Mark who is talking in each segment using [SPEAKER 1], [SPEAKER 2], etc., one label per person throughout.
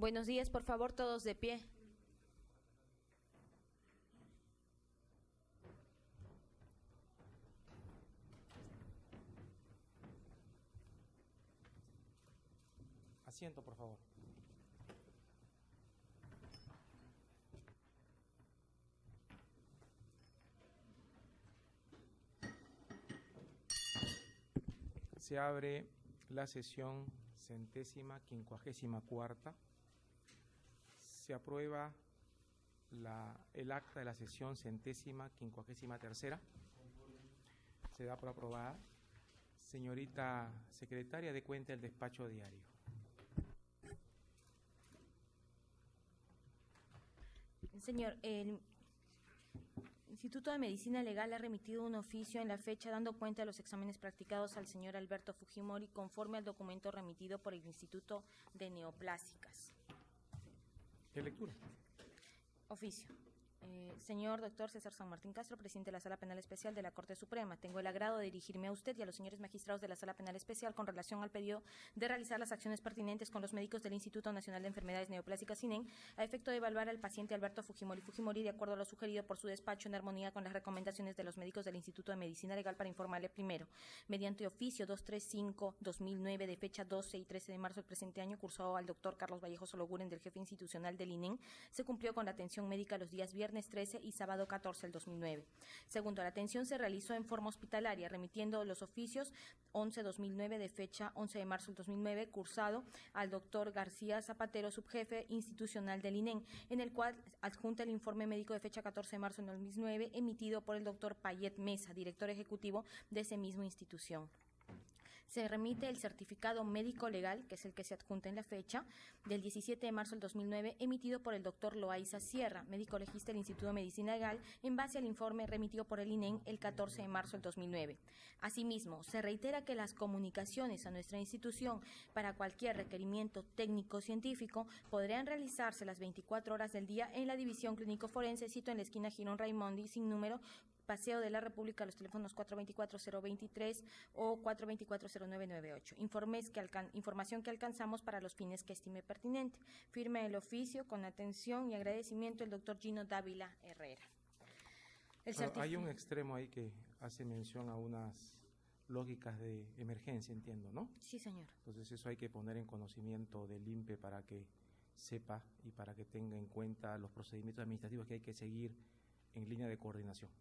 [SPEAKER 1] Buenos días, por favor, todos de pie.
[SPEAKER 2] Asiento, por favor. Se abre la sesión 154ª. Se aprueba el acta de la sesión 153ª. Se da por aprobada. Señorita secretaria, dé cuenta del despacho diario.
[SPEAKER 1] Señor, el Instituto de Medicina Legal ha remitido un oficio en la fecha dando cuenta de los exámenes practicados al señor Alberto Fujimori conforme al documento remitido por el Instituto de Neoplásicas.
[SPEAKER 2] ¿Qué lectura?
[SPEAKER 1] Oficio. Señor doctor César San Martín Castro, presidente de la Sala Penal Especial de la Corte Suprema, tengo el agrado de dirigirme a usted y a los señores magistrados de la Sala Penal Especial con relación al pedido de realizar las acciones pertinentes con los médicos del Instituto Nacional de Enfermedades Neoplásicas INEN a efecto de evaluar al paciente Alberto Fujimori de acuerdo a lo sugerido por su despacho en armonía con las recomendaciones de los médicos del Instituto de Medicina Legal para informarle primero, mediante oficio 235-2009 de fecha 12 y 13 de marzo del presente año cursado al doctor Carlos Vallejo Sologuren del jefe institucional del INEN, se cumplió con la atención médica los días viernes 13 y sábado 14 del 2009. Segundo, la atención se realizó en forma hospitalaria, remitiendo los oficios 11-2009 de fecha 11 de marzo del 2009, cursado al doctor García Zapatero, subjefe institucional del INEN, en el cual adjunta el informe médico de fecha 14 de marzo del 2009, emitido por el doctor Payet Mesa, director ejecutivo de esa misma institución. Se remite el certificado médico legal, que es el que se adjunta en la fecha, del 17 de marzo del 2009, emitido por el doctor Loaiza Sierra, médico legista del Instituto de Medicina Legal, en base al informe remitido por el INEN el 14 de marzo del 2009. Asimismo, se reitera que las comunicaciones a nuestra institución para cualquier requerimiento técnico-científico podrán realizarse las 24 horas del día en la División Clínico Forense, sito en la esquina Girón Raimondi, sin número, Paseo de la República, los teléfonos 424-023 o 424-0998. Información que alcanzamos para los fines que estime pertinente. Firma el oficio con atención y agradecimiento el doctor Gino Dávila Herrera.
[SPEAKER 2] Hay un extremo ahí que hace mención a unas lógicas de emergencia, entiendo, ¿no?
[SPEAKER 1] Sí, señor.
[SPEAKER 2] Entonces eso hay que poner en conocimiento del INPE para que sepa y para que tenga en cuenta los procedimientos administrativos que hay que seguir en línea de coordinación.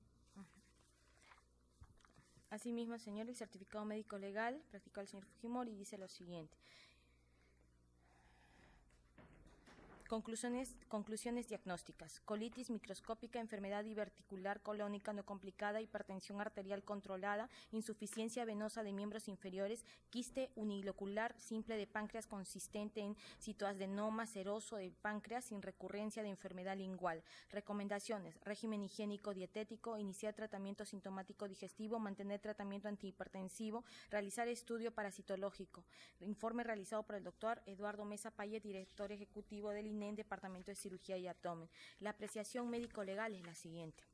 [SPEAKER 1] Asimismo, señor, el certificado médico legal practicado al señor Fujimori dice lo siguiente. Conclusiones diagnósticas: colitis microscópica, enfermedad diverticular colónica no complicada, hipertensión arterial controlada, insuficiencia venosa de miembros inferiores, quiste unilocular simple de páncreas consistente en citoadenoma seroso de páncreas sin recurrencia de enfermedad lingual. Recomendaciones: régimen higiénico dietético, iniciar tratamiento sintomático digestivo, mantener tratamiento antihipertensivo, realizar estudio parasitológico. Informe realizado por el doctor Eduardo Mesa Payet, director ejecutivo del INEN, Departamento de Cirugía y Abdomen. La apreciación médico-legal es la siguiente.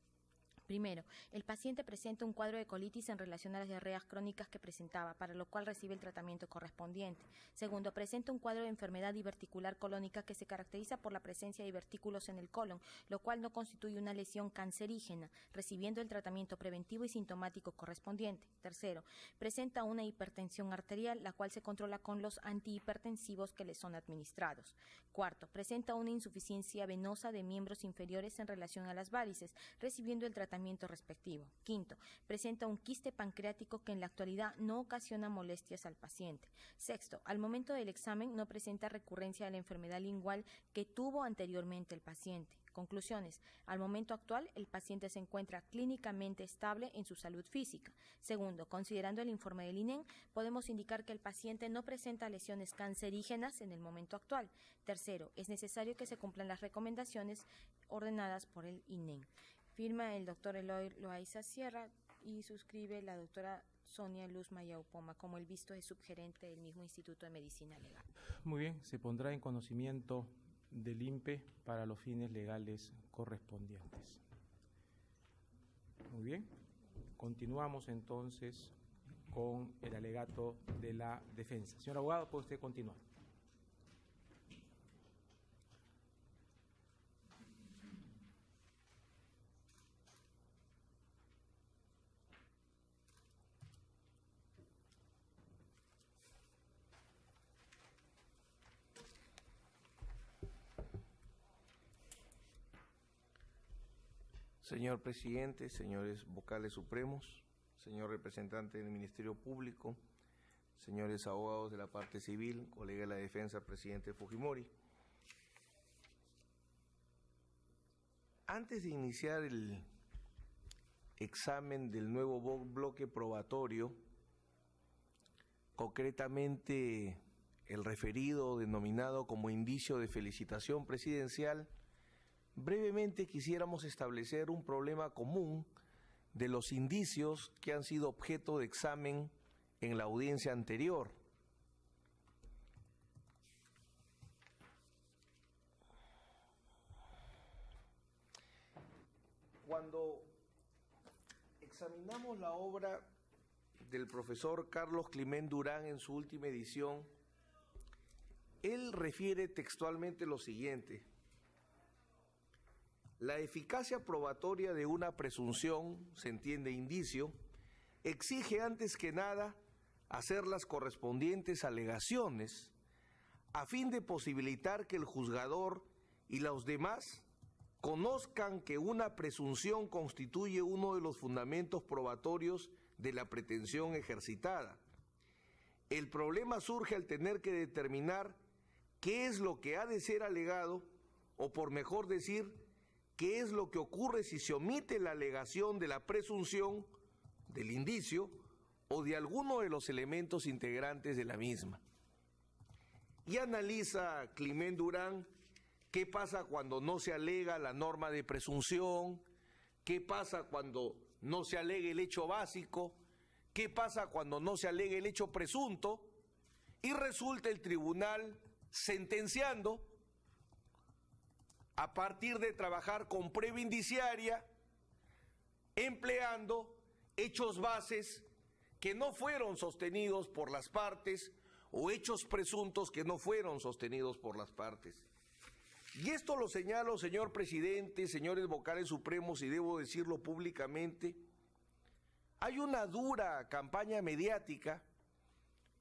[SPEAKER 1] Primero, el paciente presenta un cuadro de colitis en relación a las diarreas crónicas que presentaba, para lo cual recibe el tratamiento correspondiente. Segundo, presenta un cuadro de enfermedad diverticular colónica que se caracteriza por la presencia de divertículos en el colon, lo cual no constituye una lesión cancerígena, recibiendo el tratamiento preventivo y sintomático correspondiente. Tercero, presenta una hipertensión arterial, la cual se controla con los antihipertensivos que le son administrados. Cuarto, presenta una insuficiencia venosa de miembros inferiores en relación a las varices, recibiendo el tratamiento respectivo. Quinto, presenta un quiste pancreático que en la actualidad no ocasiona molestias al paciente. Sexto, al momento del examen no presenta recurrencia de la enfermedad lingual que tuvo anteriormente el paciente. Conclusiones: al momento actual, el paciente se encuentra clínicamente estable en su salud física. Segundo, considerando el informe del INEN, podemos indicar que el paciente no presenta lesiones cancerígenas en el momento actual. Tercero, es necesario que se cumplan las recomendaciones ordenadas por el INEN. Firma el doctor Eloy Loaiza Sierra y suscribe la doctora Sonia Luz Mayaupoma como el visto de subgerente del mismo Instituto de Medicina Legal.
[SPEAKER 2] Muy bien, se pondrá en conocimiento del INPE para los fines legales correspondientes. Muy bien, continuamos entonces con el alegato de la defensa. Señor abogado, puede usted continuar.
[SPEAKER 3] Señor presidente, señores vocales supremos, señor representante del Ministerio Público, señores abogados de la parte civil, colega de la defensa, presidente Fujimori. Antes de iniciar el examen del nuevo bloque probatorio, concretamente el referido denominado como indicio de felicitación presidencial, brevemente quisiéramos establecer un problema común de los indicios que han sido objeto de examen en la audiencia anterior. Cuando examinamos la obra del profesor Carlos Climent Durán en su última edición, él refiere textualmente lo siguiente: la eficacia probatoria de una presunción, se entiende indicio, exige antes que nada hacer las correspondientes alegaciones a fin de posibilitar que el juzgador y los demás conozcan que una presunción constituye uno de los fundamentos probatorios de la pretensión ejercitada. El problema surge al tener que determinar qué es lo que ha de ser alegado, o por mejor decir, qué es lo que ocurre si se omite la alegación de la presunción, del indicio, o de alguno de los elementos integrantes de la misma. Y analiza Climent Durán qué pasa cuando no se alega la norma de presunción, qué pasa cuando no se alega el hecho básico, qué pasa cuando no se alega el hecho presunto, y resulta el tribunal sentenciando a partir de trabajar con prueba indiciaria, empleando hechos bases que no fueron sostenidos por las partes o hechos presuntos que no fueron sostenidos por las partes. Y esto lo señalo, señor presidente, señores vocales supremos, y debo decirlo públicamente. Hay una dura campaña mediática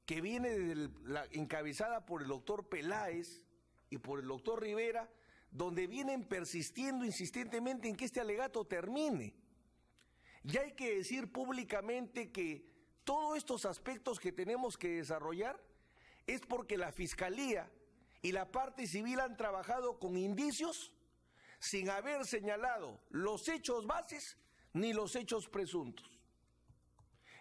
[SPEAKER 3] que viene encabezada por el doctor Peláez y por el doctor Rivera, donde vienen persistiendo insistentemente en que este alegato termine. Y hay que decir públicamente que todos estos aspectos que tenemos que desarrollar es porque la Fiscalía y la parte civil han trabajado con indicios sin haber señalado los hechos bases ni los hechos presuntos.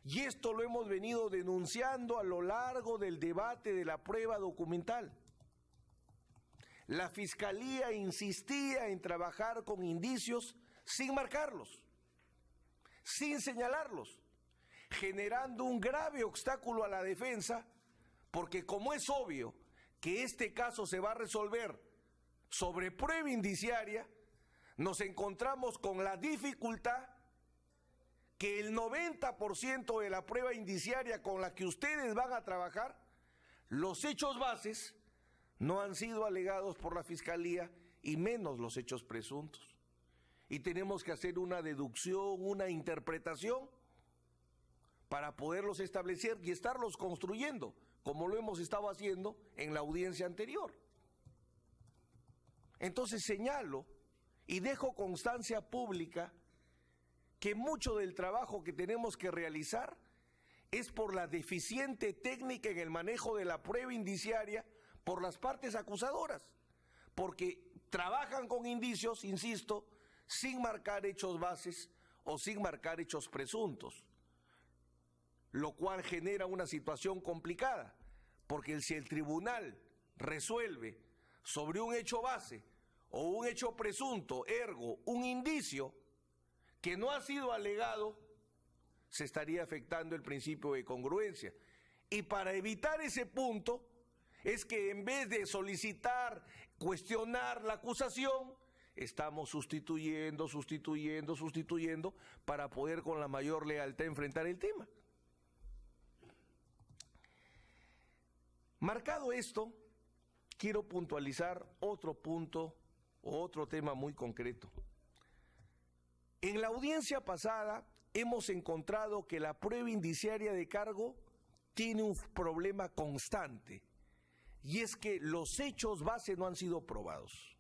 [SPEAKER 3] Y esto lo hemos venido denunciando a lo largo del debate de la prueba documental. La Fiscalía insistía en trabajar con indicios sin marcarlos, sin señalarlos, generando un grave obstáculo a la defensa, porque como es obvio que este caso se va a resolver sobre prueba indiciaria, nos encontramos con la dificultad que el 90% de la prueba indiciaria con la que ustedes van a trabajar, los hechos bases no han sido alegados por la Fiscalía, y menos los hechos presuntos. Y tenemos que hacer una deducción, una interpretación, para poderlos establecer y estarlos construyendo, como lo hemos estado haciendo en la audiencia anterior. Entonces señalo y dejo constancia pública que mucho del trabajo que tenemos que realizar es por la deficiente técnica en el manejo de la prueba indiciaria por las partes acusadoras, porque trabajan con indicios, insisto, sin marcar hechos bases o sin marcar hechos presuntos, lo cual genera una situación complicada, porque si el tribunal resuelve sobre un hecho base o un hecho presunto, ergo un indicio que no ha sido alegado, se estaría afectando el principio de congruencia. Y para evitar ese punto es que en vez de solicitar, cuestionar la acusación, estamos sustituyendo para poder con la mayor lealtad enfrentar el tema. Marcado esto, quiero puntualizar otro punto o otro tema muy concreto. En la audiencia pasada hemos encontrado que la prueba indiciaria de cargo tiene un problema constante, y es que los hechos base no han sido probados.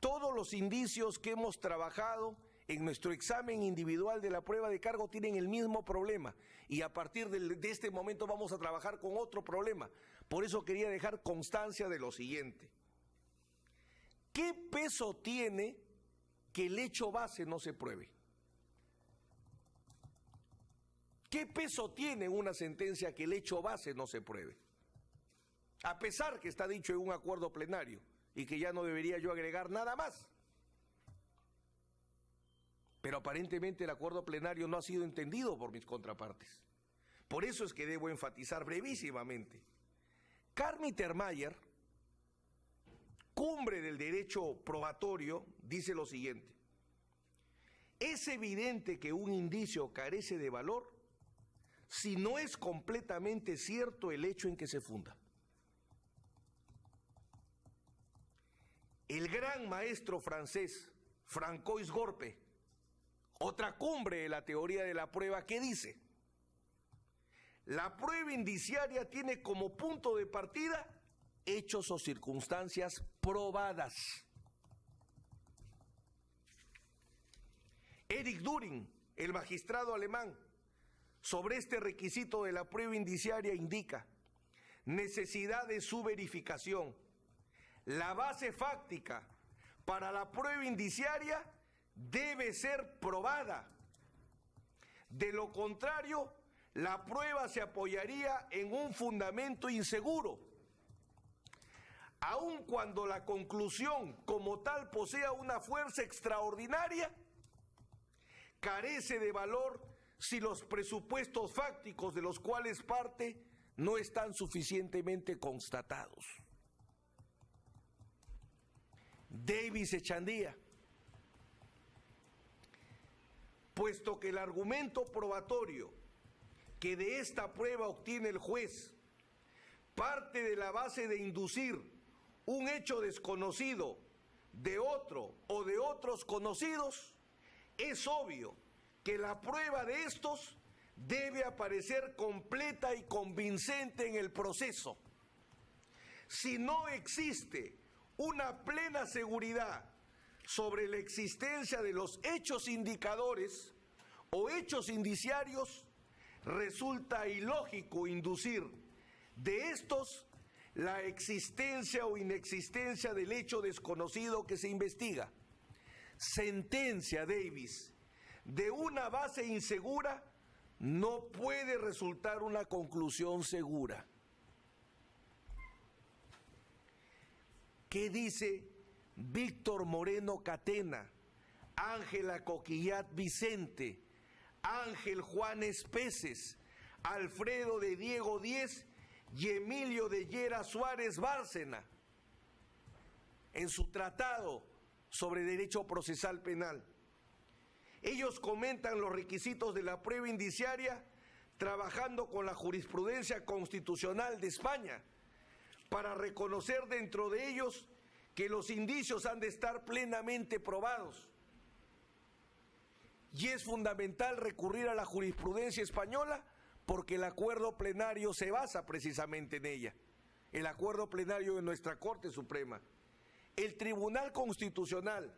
[SPEAKER 3] todos los indicios que hemos trabajado en nuestro examen individual de la prueba de cargo tienen el mismo problema y a partir de este momento vamos a trabajar con otro problema. Por eso quería dejar constancia de lo siguiente. ¿Qué peso tiene que el hecho base no se pruebe? ¿Qué peso tiene una sentencia que el hecho base no se pruebe? A pesar que está dicho en un acuerdo plenario y que ya no debería yo agregar nada más. Pero aparentemente el acuerdo plenario no ha sido entendido por mis contrapartes. Por eso es que debo enfatizar brevísimamente. Carl Mittermeier, cumbre del derecho probatorio, dice lo siguiente: es evidente que un indicio carece de valor si no es completamente cierto el hecho en que se funda. El gran maestro francés Francois Gorpe, otra cumbre de la teoría de la prueba, que dice: la prueba indiciaria tiene como punto de partida hechos o circunstancias probadas. Erich Düring, el magistrado alemán, sobre este requisito de la prueba indiciaria indica: necesidad de su verificación. La base fáctica para la prueba indiciaria debe ser probada. De lo contrario, la prueba se apoyaría en un fundamento inseguro. Aun cuando la conclusión como tal posea una fuerza extraordinaria, carece de valor si los presupuestos fácticos de los cuales parte no están suficientemente constatados. Davis Echandía: puesto que el argumento probatorio que de esta prueba obtiene el juez parte de la base de inducir un hecho desconocido de otro o de otros conocidos, es obvio que la prueba de estos debe aparecer completa y convincente en el proceso. Si no existe una plena seguridad sobre la existencia de los hechos indicadores o hechos indiciarios, resulta ilógico inducir de estos la existencia o inexistencia del hecho desconocido que se investiga. Sentencia Davis: de una base insegura no puede resultar una conclusión segura. ¿Qué dice Víctor Moreno Catena, Ángela Coquillat Vicente, Ángel Juan Especes, Alfredo de Diego Díez y Emilio de Llera Suárez Bárcena en su tratado sobre derecho procesal penal? Ellos comentan los requisitos de la prueba indiciaria trabajando con la jurisprudencia constitucional de España para reconocer dentro de ellos que los indicios han de estar plenamente probados. Y es fundamental recurrir a la jurisprudencia española porque el acuerdo plenario se basa precisamente en ella, el acuerdo plenario de nuestra Corte Suprema. El Tribunal Constitucional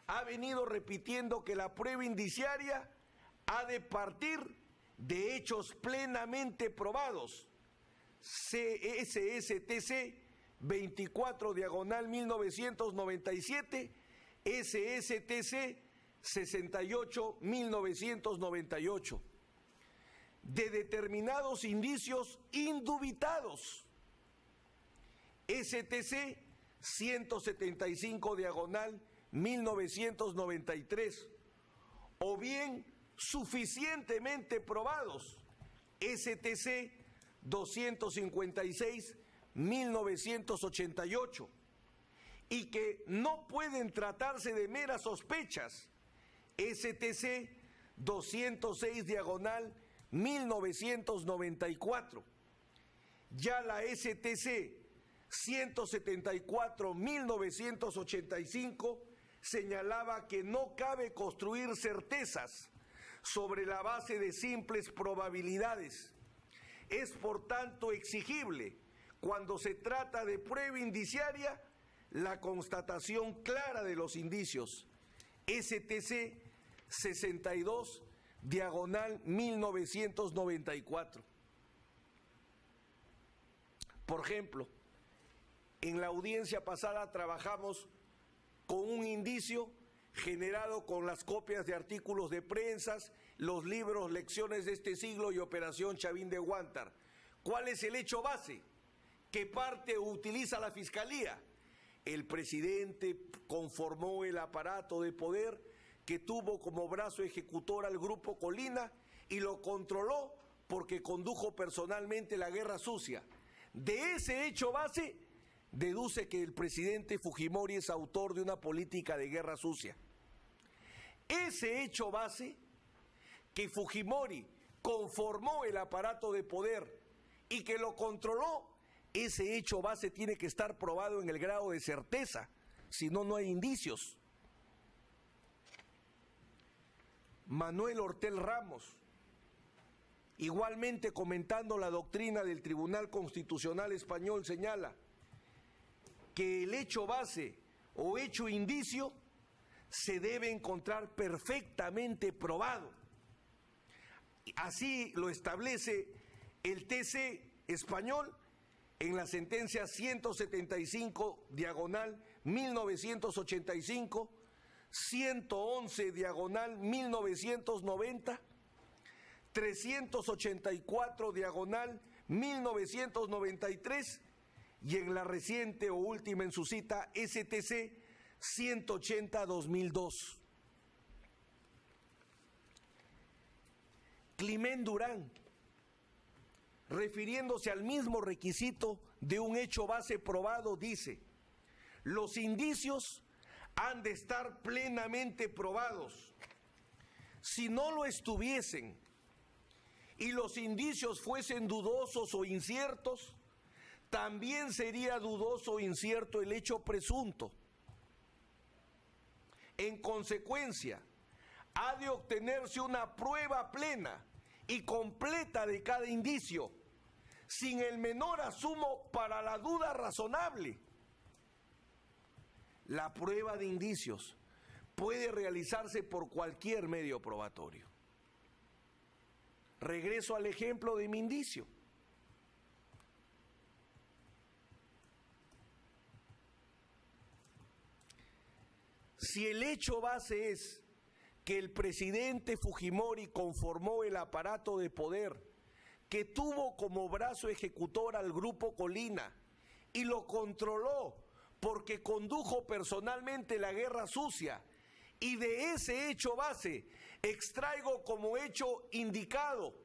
[SPEAKER 3] ha venido repitiendo que la prueba indiciaria ha de partir de hechos plenamente probados. SSTC 24/1997, SSTC 68/1998, de determinados indicios indubitados. STC 175/1993, o bien suficientemente probados. STC 256/1988, y que no pueden tratarse de meras sospechas. STC 206/1994. Ya la STC 174/1985 señalaba que no cabe construir certezas sobre la base de simples probabilidades. Es por tanto exigible, cuando se trata de prueba indiciaria, la constatación clara de los indicios. STC 62, diagonal 1994. Por ejemplo, en la audiencia pasada trabajamos con un indicio generado con las copias de artículos de prensa, los libros Lecciones de este siglo y Operación Chavín de Huántar. ¿Cuál es el hecho base? ¿Qué parte utiliza la Fiscalía? El presidente conformó el aparato de poder que tuvo como brazo ejecutor al Grupo Colina y lo controló porque condujo personalmente la guerra sucia. De ese hecho base, deduce que el presidente Fujimori es autor de una política de guerra sucia. Ese hecho base, que Fujimori conformó el aparato de poder y que lo controló, ese hecho base tiene que estar probado en el grado de certeza, si no, no hay indicios. Manuel Ortel Ramos, igualmente comentando la doctrina del Tribunal Constitucional Español, señala que el hecho base o hecho indicio se debe encontrar perfectamente probado. Así lo establece el TC español en la sentencia 175, diagonal 1985, 111, diagonal 1990, 384, diagonal 1993, y en la reciente o última en su cita STC 180-2002. Climén Durán, refiriéndose al mismo requisito de un hecho base probado, dice: los indicios han de estar plenamente probados. Si no lo estuviesen y los indicios fuesen dudosos o inciertos, también sería dudoso o incierto el hecho presunto. En consecuencia, ha de obtenerse una prueba plena y completa de cada indicio, sin el menor asumo para la duda razonable. La prueba de indicios puede realizarse por cualquier medio probatorio. Regreso al ejemplo de mi indicio. Si el hecho base es que el presidente Fujimori conformó el aparato de poder que tuvo como brazo ejecutor al Grupo Colina y lo controló porque condujo personalmente la guerra sucia, y de ese hecho base extraigo como hecho indicado,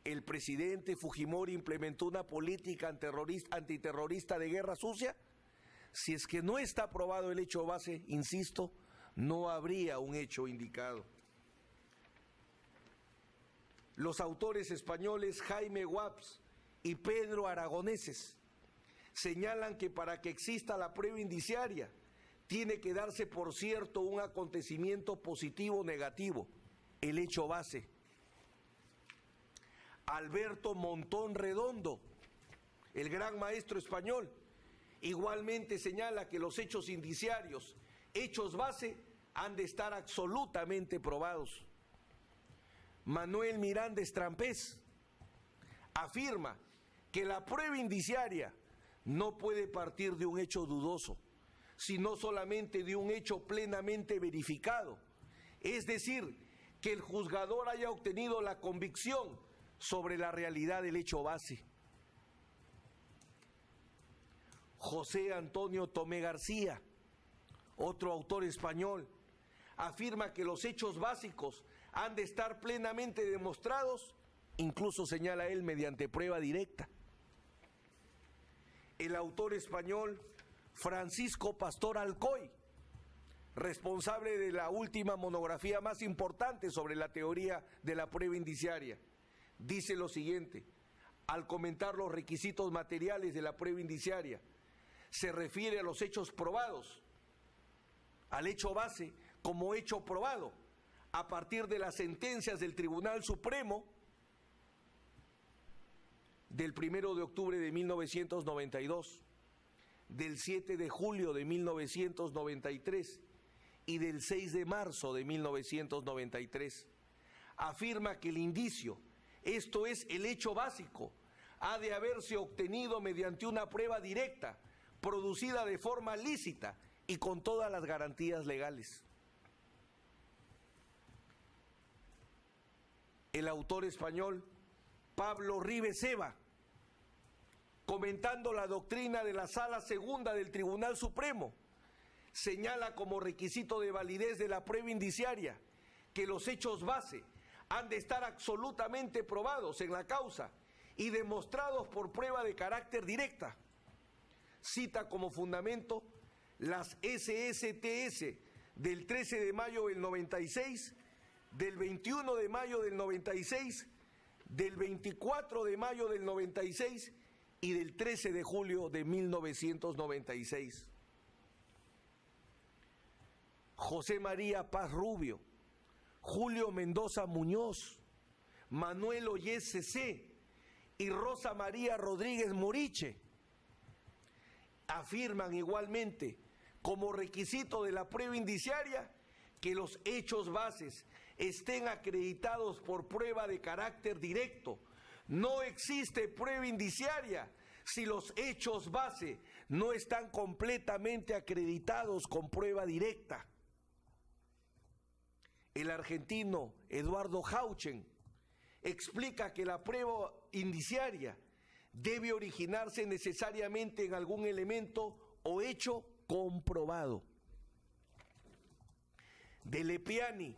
[SPEAKER 3] el presidente Fujimori implementó una política antiterrorista de guerra sucia, si es que no está probado el hecho base, insisto, no habría un hecho indicado. Los autores españoles Jaime Guaps y Pedro Aragoneses señalan que para que exista la prueba indiciaria tiene que darse por cierto un acontecimiento positivo o negativo, el hecho base. Alberto Montón Redondo, el gran maestro español, igualmente señala que los hechos indiciarios, hechos base, han de estar absolutamente probados. Manuel Miranda Estrampés afirma que la prueba indiciaria no puede partir de un hecho dudoso, sino solamente de un hecho plenamente verificado, es decir, que el juzgador haya obtenido la convicción sobre la realidad del hecho base. José Antonio Tomé García, otro autor español, afirma que los hechos básicos han de estar plenamente demostrados, incluso señala él mediante prueba directa. El autor español Francisco Pastor Alcoy, responsable de la última monografía más importante sobre la teoría de la prueba indiciaria, dice lo siguiente, al comentar los requisitos materiales de la prueba indiciaria, se refiere a los hechos probados, al hecho base como hecho probado, a partir de las sentencias del Tribunal Supremo del 1 de octubre de 1992, del 7 de julio de 1993 y del 6 de marzo de 1993. Afirma que el indicio, esto es el hecho básico, ha de haberse obtenido mediante una prueba directa, producida de forma lícita y con todas las garantías legales. El autor español Pablo Ribes Eva, comentando la doctrina de la Sala Segunda del Tribunal Supremo, señala como requisito de validez de la prueba indiciaria que los hechos base han de estar absolutamente probados en la causa y demostrados por prueba de carácter directa. Cita como fundamento las SSTS del 13 de mayo del 96, del 21 de mayo del 96, del 24 de mayo del 96 y del 13 de julio de 1996. José María Paz Rubio, Julio Mendoza Muñoz, Manuel Oyez Cecé y Rosa María Rodríguez Moriche afirman igualmente como requisito de la prueba indiciaria que los hechos bases estén acreditados por prueba de carácter directo. No existe prueba indiciaria si los hechos base no están completamente acreditados con prueba directa. El argentino Eduardo Hauchen explica que la prueba indiciaria debe originarse necesariamente en algún elemento o hecho comprobado. De Lepiani,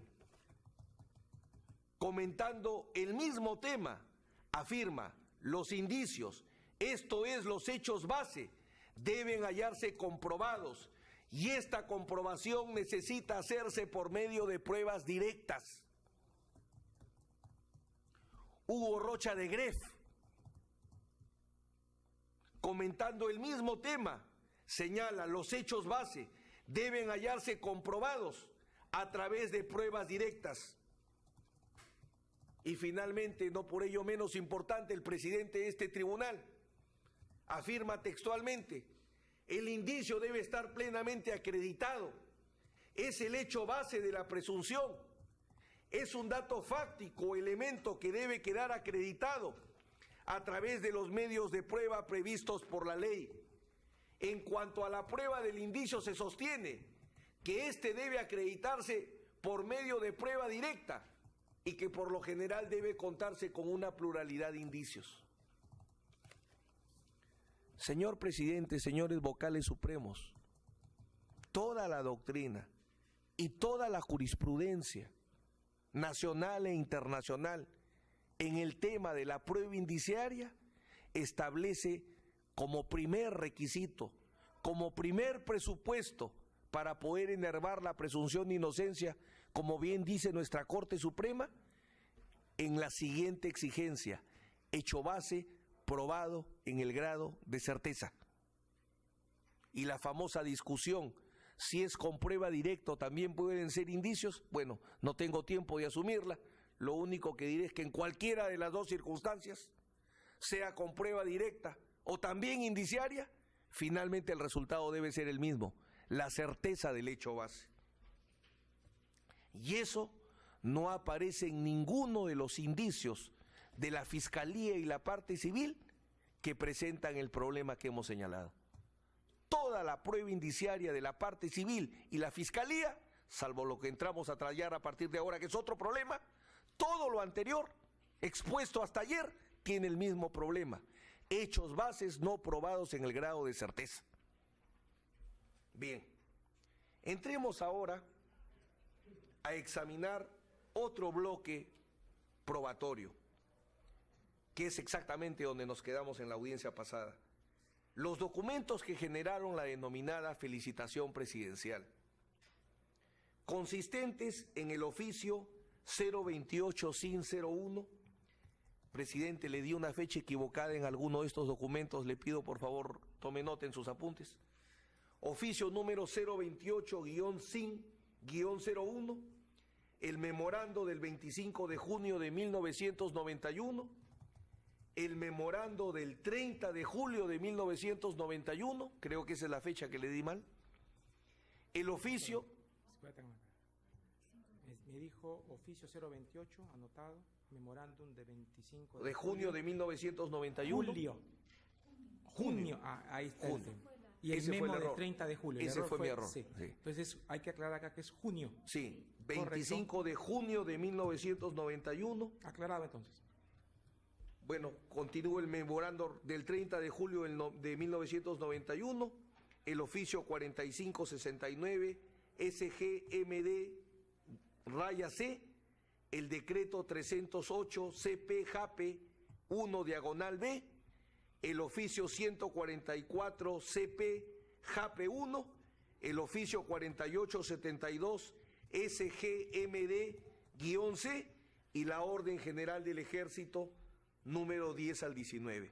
[SPEAKER 3] comentando el mismo tema, afirma: los indicios, esto es los hechos base, deben hallarse comprobados y esta comprobación necesita hacerse por medio de pruebas directas. Hugo Rocha de Greff, comentando el mismo tema, señala: los hechos base deben hallarse comprobados a través de pruebas directas. Y finalmente, no por ello menos importante, el presidente de este tribunal afirma textualmente: el indicio debe estar plenamente acreditado. Es el hecho base de la presunción. Es un dato fáctico, elemento que debe quedar acreditado a través de los medios de prueba previstos por la ley. En cuanto a la prueba del indicio, se sostiene que éste debe acreditarse por medio de prueba directa y que por lo general debe contarse con una pluralidad de indicios. Señor presidente, señores vocales supremos, toda la doctrina y toda la jurisprudencia nacional e internacional en el tema de la prueba indiciaria establece como primer requisito, como primer presupuesto para poder enervar la presunción de inocencia, como bien dice nuestra Corte Suprema, en la siguiente exigencia: hecho base probado en el grado de certeza. Y la famosa discusión, si es con prueba directa también pueden ser indicios, bueno, no tengo tiempo de asumirla. Lo único que diré es que en cualquiera de las dos circunstancias, sea con prueba directa o también indiciaria, finalmente el resultado debe ser el mismo: la certeza del hecho base. Y eso no aparece en ninguno de los indicios de la Fiscalía y la parte civil que presentan el problema que hemos señalado. Toda la prueba indiciaria de la parte civil y la Fiscalía, salvo lo que entramos a tratar a partir de ahora, que es otro problema, todo lo anterior, expuesto hasta ayer, tiene el mismo problema: hechos bases no probados en el grado de certeza. Bien, entremos ahora a examinar otro bloque probatorio, que es exactamente donde nos quedamos en la audiencia pasada: los documentos que generaron la denominada felicitación presidencial, consistentes en el oficio 028-01. Presidente, le di una fecha equivocada en alguno de estos documentos, le pido por favor tome nota en sus apuntes. Oficio número 028-01, el memorando del 25 de junio de 1991, el memorando del 30 de julio de 1991, creo que esa es la fecha que le di mal, el oficio...
[SPEAKER 2] Me dijo oficio 028, anotado, memorándum de 25
[SPEAKER 3] de junio de 1991.
[SPEAKER 2] Junio, ahí está.
[SPEAKER 3] Junio.
[SPEAKER 2] Y el
[SPEAKER 3] ese
[SPEAKER 2] memo
[SPEAKER 3] fue el
[SPEAKER 2] de
[SPEAKER 3] error.
[SPEAKER 2] 30 de julio.
[SPEAKER 3] Ese fue mi error.
[SPEAKER 2] Sí.
[SPEAKER 3] Sí.
[SPEAKER 2] Entonces hay que aclarar acá que es junio.
[SPEAKER 3] Sí, 25 de junio de 1991.
[SPEAKER 2] Aclarado entonces.
[SPEAKER 3] Bueno, continúa el memorando del 30 de julio de 1991, el oficio 4569, SGMD raya C, el decreto 308 CP JAPE 1 diagonal B, el oficio 144 CP JAPE 1, el oficio 4872 SGMD-C y la orden general del ejército número 10 al 19.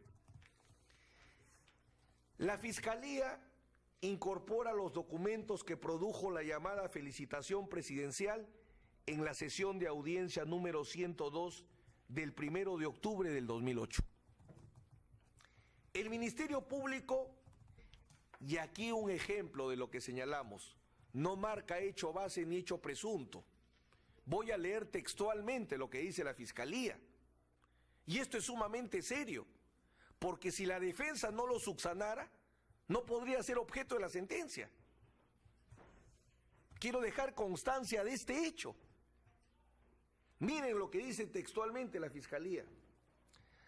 [SPEAKER 3] La Fiscalía incorpora los documentos que produjo la llamada felicitación presidencial en la sesión de audiencia número 102 del 1 de octubre del 2008. El Ministerio Público, y aquí un ejemplo de lo que señalamos, no marca hecho base ni hecho presunto. Voy a leer textualmente lo que dice la Fiscalía. Y esto es sumamente serio, porque si la defensa no lo subsanara, no podría ser objeto de la sentencia. Quiero dejar constancia de este hecho. Miren lo que dice textualmente la Fiscalía.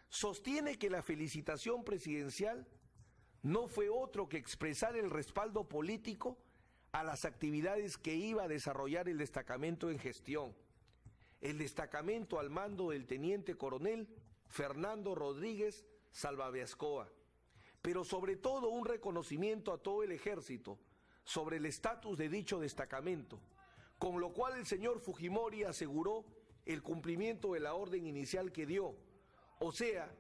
[SPEAKER 3] Sostiene que la felicitación presidencial no fue otro que expresar el respaldo político a las actividades que iba a desarrollar el destacamento en gestión. El destacamento al mando del teniente coronel Fernando Rodríguez Salvaviascoa, pero sobre todo un reconocimiento a todo el ejército sobre el estatus de dicho destacamento, con lo cual el señor Fujimori aseguró el cumplimiento de la orden inicial que dio, o sea,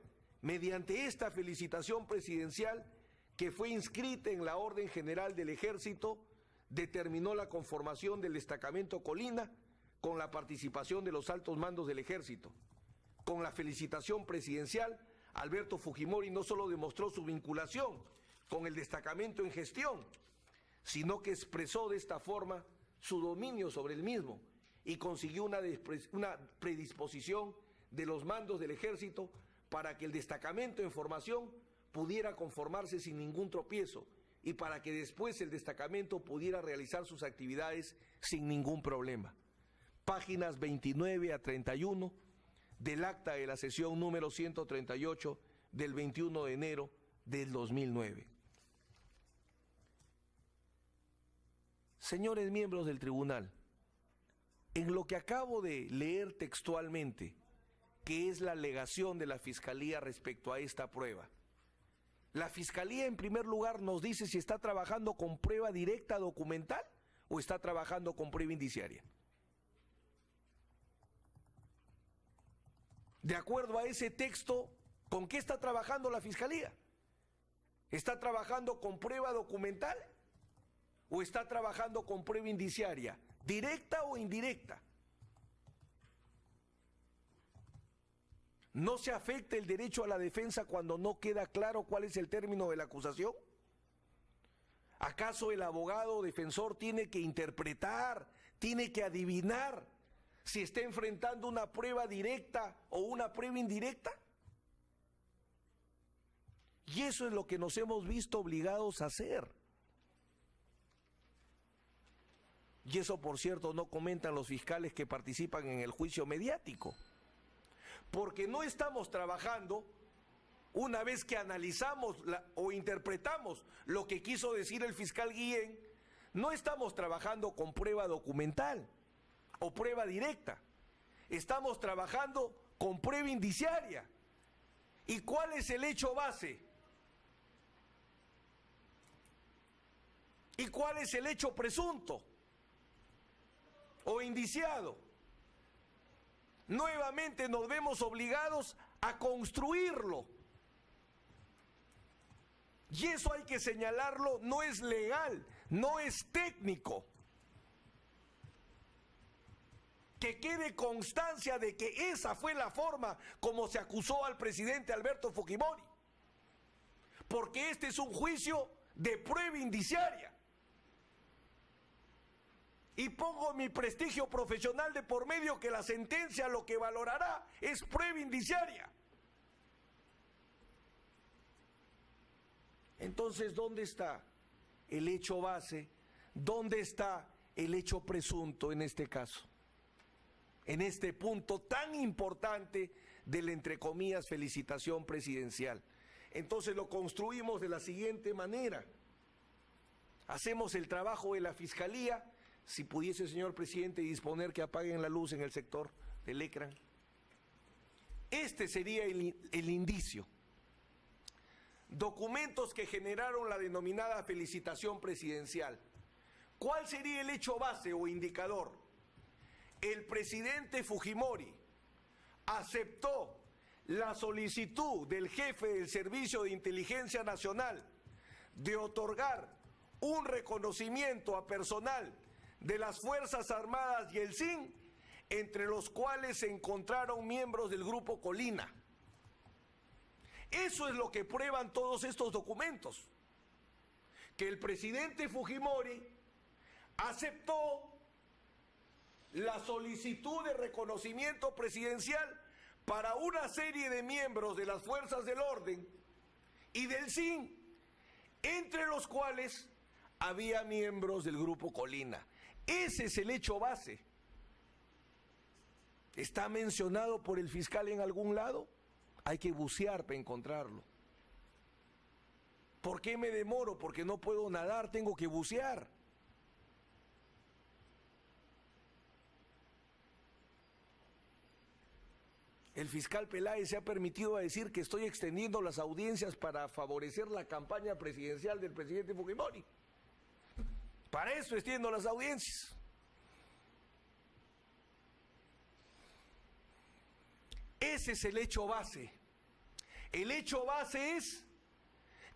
[SPEAKER 3] mediante esta felicitación presidencial que fue inscrita en la orden general del ejército, determinó la conformación del destacamento Colina con la participación de los altos mandos del ejército. Con la felicitación presidencial, Alberto Fujimori no solo demostró su vinculación con el destacamento en gestión, sino que expresó de esta forma su dominio sobre el mismo y consiguió una predisposición de los mandos del ejército para que el destacamento en formación pudiera conformarse sin ningún tropiezo y para que después el destacamento pudiera realizar sus actividades sin ningún problema. Páginas 29 a 31 del acta de la sesión número 138 del 21 de enero del 2009. Señores miembros del tribunal, en lo que acabo de leer textualmente, que es la alegación de la Fiscalía respecto a esta prueba, la Fiscalía en primer lugar nos dice si está trabajando con prueba directa documental o está trabajando con prueba indiciaria. De acuerdo a ese texto, ¿con qué está trabajando la Fiscalía? ¿Está trabajando con prueba documental o está trabajando con prueba indiciaria, directa o indirecta? ¿No se afecta el derecho a la defensa cuando no queda claro cuál es el término de la acusación? ¿Acaso el abogado defensor tiene que interpretar, tiene que adivinar si está enfrentando una prueba directa o una prueba indirecta? Y eso es lo que nos hemos visto obligados a hacer. Y eso, por cierto, no comentan los fiscales que participan en el juicio mediático. Porque no estamos trabajando, una vez que analizamos o interpretamos lo que quiso decir el fiscal Guillén, no estamos trabajando con prueba documental o prueba directa. Estamos trabajando con prueba indiciaria. ¿Y cuál es el hecho base? ¿Y cuál es el hecho presunto o indiciado? Nuevamente nos vemos obligados a construirlo. Y eso hay que señalarlo, no es legal, no es técnico. que quede constancia de que esa fue la forma como se acusó al presidente Alberto Fujimori. Porque este es un juicio de prueba indiciaria. Y pongo mi prestigio profesional de por medio, que la sentencia lo que valorará es prueba indiciaria. Entonces, ¿dónde está el hecho base? ¿Dónde está el hecho presunto en este caso? En este punto tan importante de la, entre comillas, felicitación presidencial. Entonces lo construimos de la siguiente manera. Hacemos el trabajo de la Fiscalía. Si pudiese, señor presidente, disponer que apaguen la luz en el sector del ecran. Este sería el indicio. Documentos que generaron la denominada felicitación presidencial. ¿Cuál sería el hecho base o indicador? El presidente Fujimori aceptó la solicitud del jefe del Servicio de Inteligencia Nacional de otorgar un reconocimiento a personal de las Fuerzas Armadas y el SIN, entre los cuales se encontraron miembros del Grupo Colina. Eso es lo que prueban todos estos documentos, que el presidente Fujimori aceptó la solicitud de reconocimiento presidencial para una serie de miembros de las fuerzas del orden y del SIN, entre los cuales había miembros del Grupo Colina. Ese es el hecho base. ¿Está mencionado por el fiscal en algún lado? Hay que bucear para encontrarlo. ¿Por qué me demoro? Porque no puedo nadar, tengo que bucear. El fiscal Peláez se ha permitido decir que estoy extendiendo las audiencias para favorecer la campaña presidencial del presidente Fujimori. Para eso extiendo las audiencias. Ese es el hecho base. El hecho base es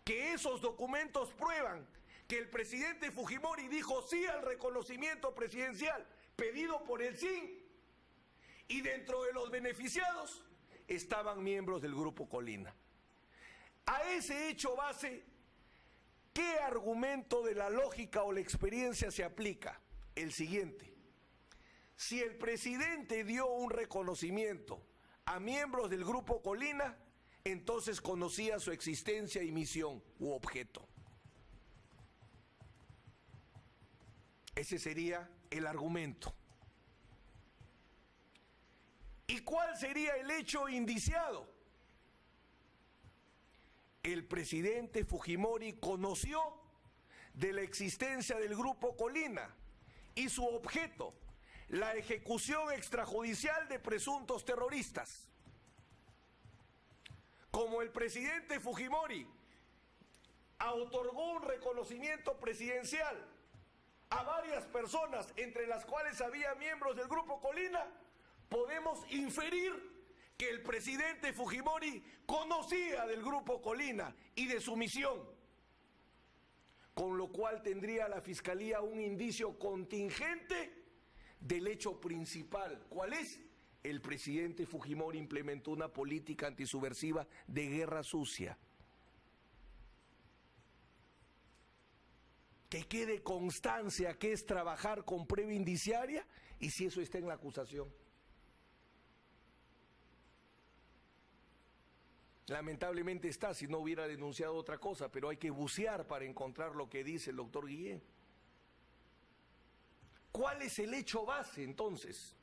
[SPEAKER 3] que esos documentos prueban que el presidente Fujimori dijo sí al reconocimiento presidencial pedido por el SIN, y dentro de los beneficiados estaban miembros del Grupo Colina. A ese hecho base, ¿qué argumento de la lógica o la experiencia se aplica? El siguiente: si el presidente dio un reconocimiento a miembros del Grupo Colina, entonces conocía su existencia y misión u objeto. Ese sería el argumento. ¿Y cuál sería el hecho indiciado? El presidente Fujimori conoció de la existencia del Grupo Colina y su objeto, la ejecución extrajudicial de presuntos terroristas. Como el presidente Fujimori otorgó un reconocimiento presidencial a varias personas, entre las cuales había miembros del Grupo Colina, podemos inferir que el presidente Fujimori conocía del Grupo Colina y de su misión, con lo cual tendría la Fiscalía un indicio contingente del hecho principal. ¿Cuál es? El presidente Fujimori implementó una política antisubversiva de guerra sucia. Que quede constancia que es trabajar con prueba indiciaria, y si eso está en la acusación. Lamentablemente está, si no hubiera denunciado otra cosa, pero hay que bucear para encontrar lo que dice el doctor Guillén. ¿Cuál es el hecho base entonces?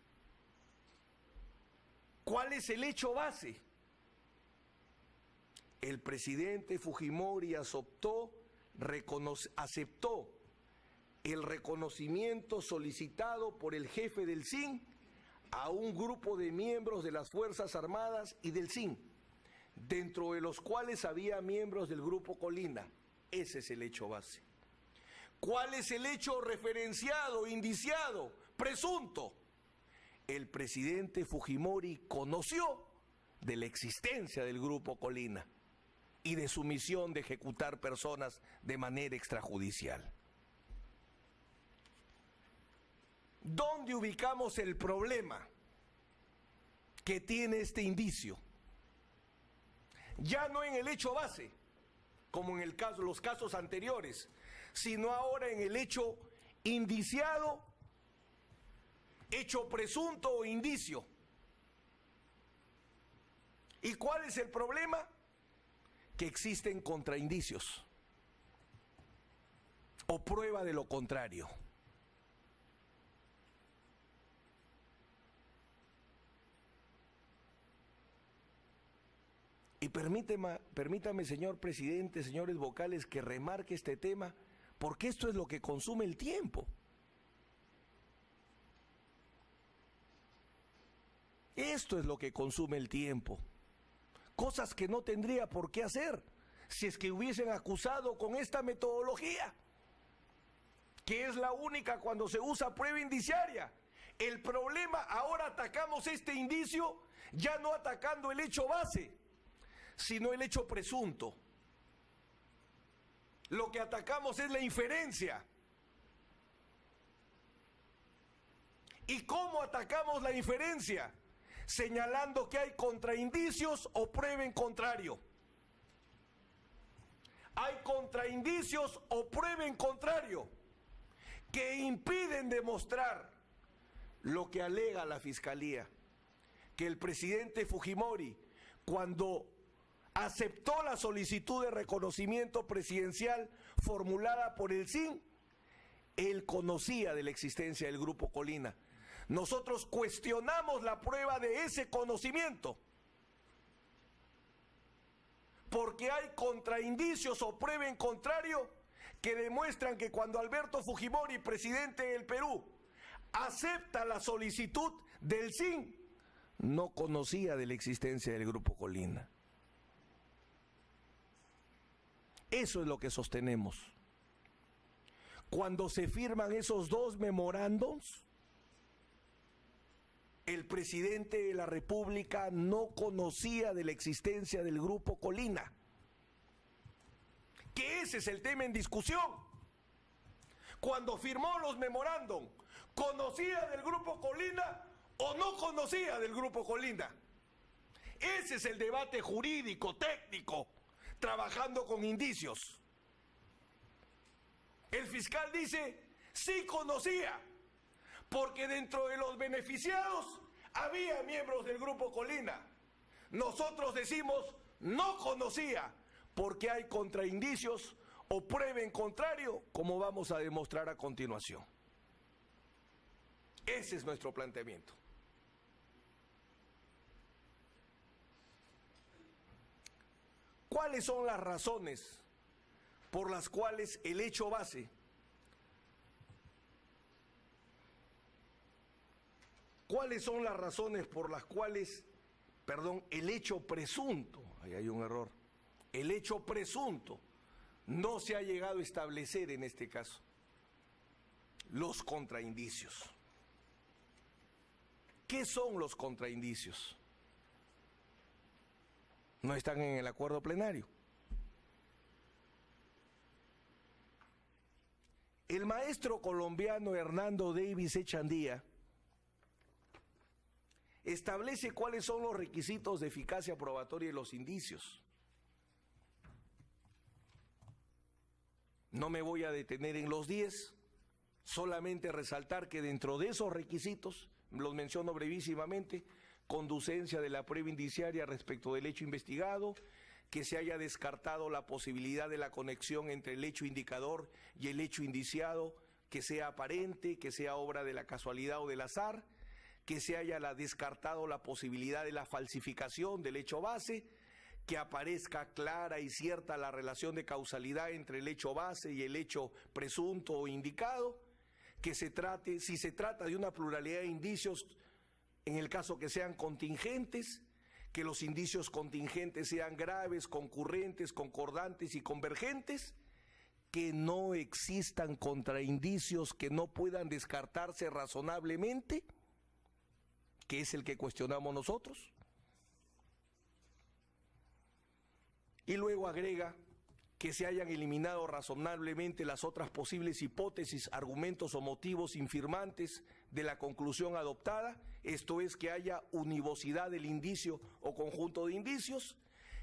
[SPEAKER 3] ¿Cuál es el hecho base? El presidente Fujimori aceptó el reconocimiento solicitado por el jefe del SIN a un grupo de miembros de las Fuerzas Armadas y del SIN, dentro de los cuales había miembros del Grupo Colina. Ese es el hecho base. ¿Cuál es el hecho referenciado, indiciado, presunto? El presidente Fujimori conoció de la existencia del Grupo Colina y de su misión de ejecutar personas de manera extrajudicial. ¿dónde ubicamos el problema que tiene este indicio? Ya no en el hecho base, como en los casos anteriores, sino ahora en el hecho indiciado, hecho presunto o indicio. ¿Y cuál es el problema? Que existen contraindicios o prueba de lo contrario. Y permítame, señor presidente, señores vocales, que remarque este tema, porque esto es lo que consume el tiempo. Esto es lo que consume el tiempo. Cosas que no tendría por qué hacer si es que hubiesen acusado con esta metodología, que es la única cuando se usa prueba indiciaria. El problema, ahora atacamos este indicio, ya no atacando el hecho base, sino el hecho presunto. Lo que atacamos es la inferencia. ¿Y cómo atacamos la inferencia? Señalando que hay contraindicios o prueba en contrario. Hay contraindicios o prueba en contrario que impiden demostrar lo que alega la Fiscalía, que el presidente Fujimori, cuando aceptó la solicitud de reconocimiento presidencial formulada por el SIN, él conocía de la existencia del Grupo Colina. Nosotros cuestionamos la prueba de ese conocimiento, porque hay contraindicios o prueba en contrario que demuestran que cuando Alberto Fujimori, presidente del Perú, acepta la solicitud del SIN, no conocía de la existencia del Grupo Colina. Eso es lo que sostenemos. Cuando se firman esos dos memorándums, el presidente de la República no conocía de la existencia del Grupo Colina. Que ese es el tema en discusión. Cuando firmó los memorándum, ¿conocía del Grupo Colina o no conocía del Grupo Colina? Ese es el debate jurídico, técnico, trabajando con indicios. El fiscal dice, sí conocía, porque dentro de los beneficiados había miembros del Grupo Colina. Nosotros decimos, no conocía, porque hay contraindicios o prueba en contrario, como vamos a demostrar a continuación. Ese es nuestro planteamiento. ¿Cuáles son las razones por las cuales el hecho base el hecho presunto, ahí hay un error, el hecho presunto no se ha llegado a establecer en este caso? Los contraindicios. ¿Qué son los contraindicios? No están en el acuerdo plenario. El maestro colombiano Hernando Davis Echandía establece cuáles son los requisitos de eficacia probatoria de los indicios. No me voy a detener en los 10, solamente resaltar que dentro de esos requisitos, los menciono brevísimamente: conducencia de la prueba indiciaria respecto del hecho investigado, que se haya descartado la posibilidad de la conexión entre el hecho indicador y el hecho indiciado, que sea aparente, que sea obra de la casualidad o del azar, que se haya descartado la posibilidad de la falsificación del hecho base, que aparezca clara y cierta la relación de causalidad entre el hecho base y el hecho presunto o indicado, que si se trata de una pluralidad de indicios, en el caso que sean contingentes, que los indicios contingentes sean graves, concurrentes, concordantes y convergentes, que no existan contraindicios que no puedan descartarse razonablemente, que es el que cuestionamos nosotros. Y luego agrega que se hayan eliminado razonablemente las otras posibles hipótesis, argumentos o motivos infirmantes de la conclusión adoptada, esto es que haya univocidad del indicio o conjunto de indicios,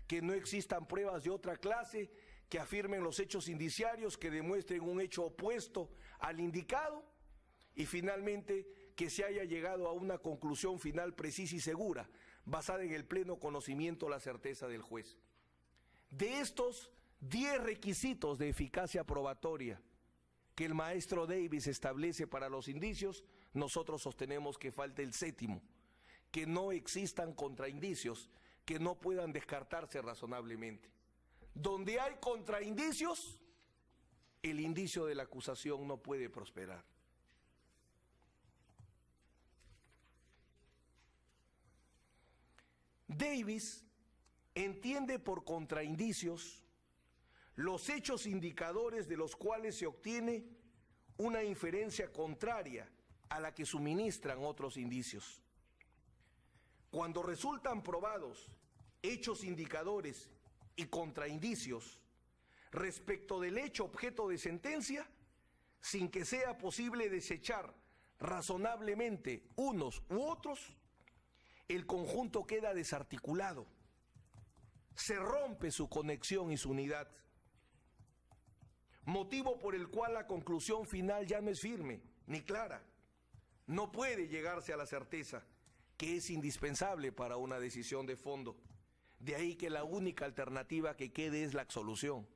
[SPEAKER 3] que no existan pruebas de otra clase que afirmen los hechos indiciarios, que demuestren un hecho opuesto al indicado, y finalmente que se haya llegado a una conclusión final precisa y segura, basada en el pleno conocimiento o la certeza del juez. De estos 10 requisitos de eficacia probatoria que el maestro Davis establece para los indicios, nosotros sostenemos que falta el 7º, que no existan contraindicios que no puedan descartarse razonablemente. Donde hay contraindicios, el indicio de la acusación no puede prosperar. Davis entiende por contraindicios los hechos indicadores de los cuales se obtiene una inferencia contraria a la que suministran otros indicios. Cuando resultan probados hechos indicadores y contraindicios respecto del hecho objeto de sentencia, sin que sea posible desechar razonablemente unos u otros, el conjunto queda desarticulado, se rompe su conexión y su unidad, motivo por el cual la conclusión final ya no es firme ni clara. No puede llegarse a la certeza, que es indispensable para una decisión de fondo. De ahí que la única alternativa que quede es la absolución.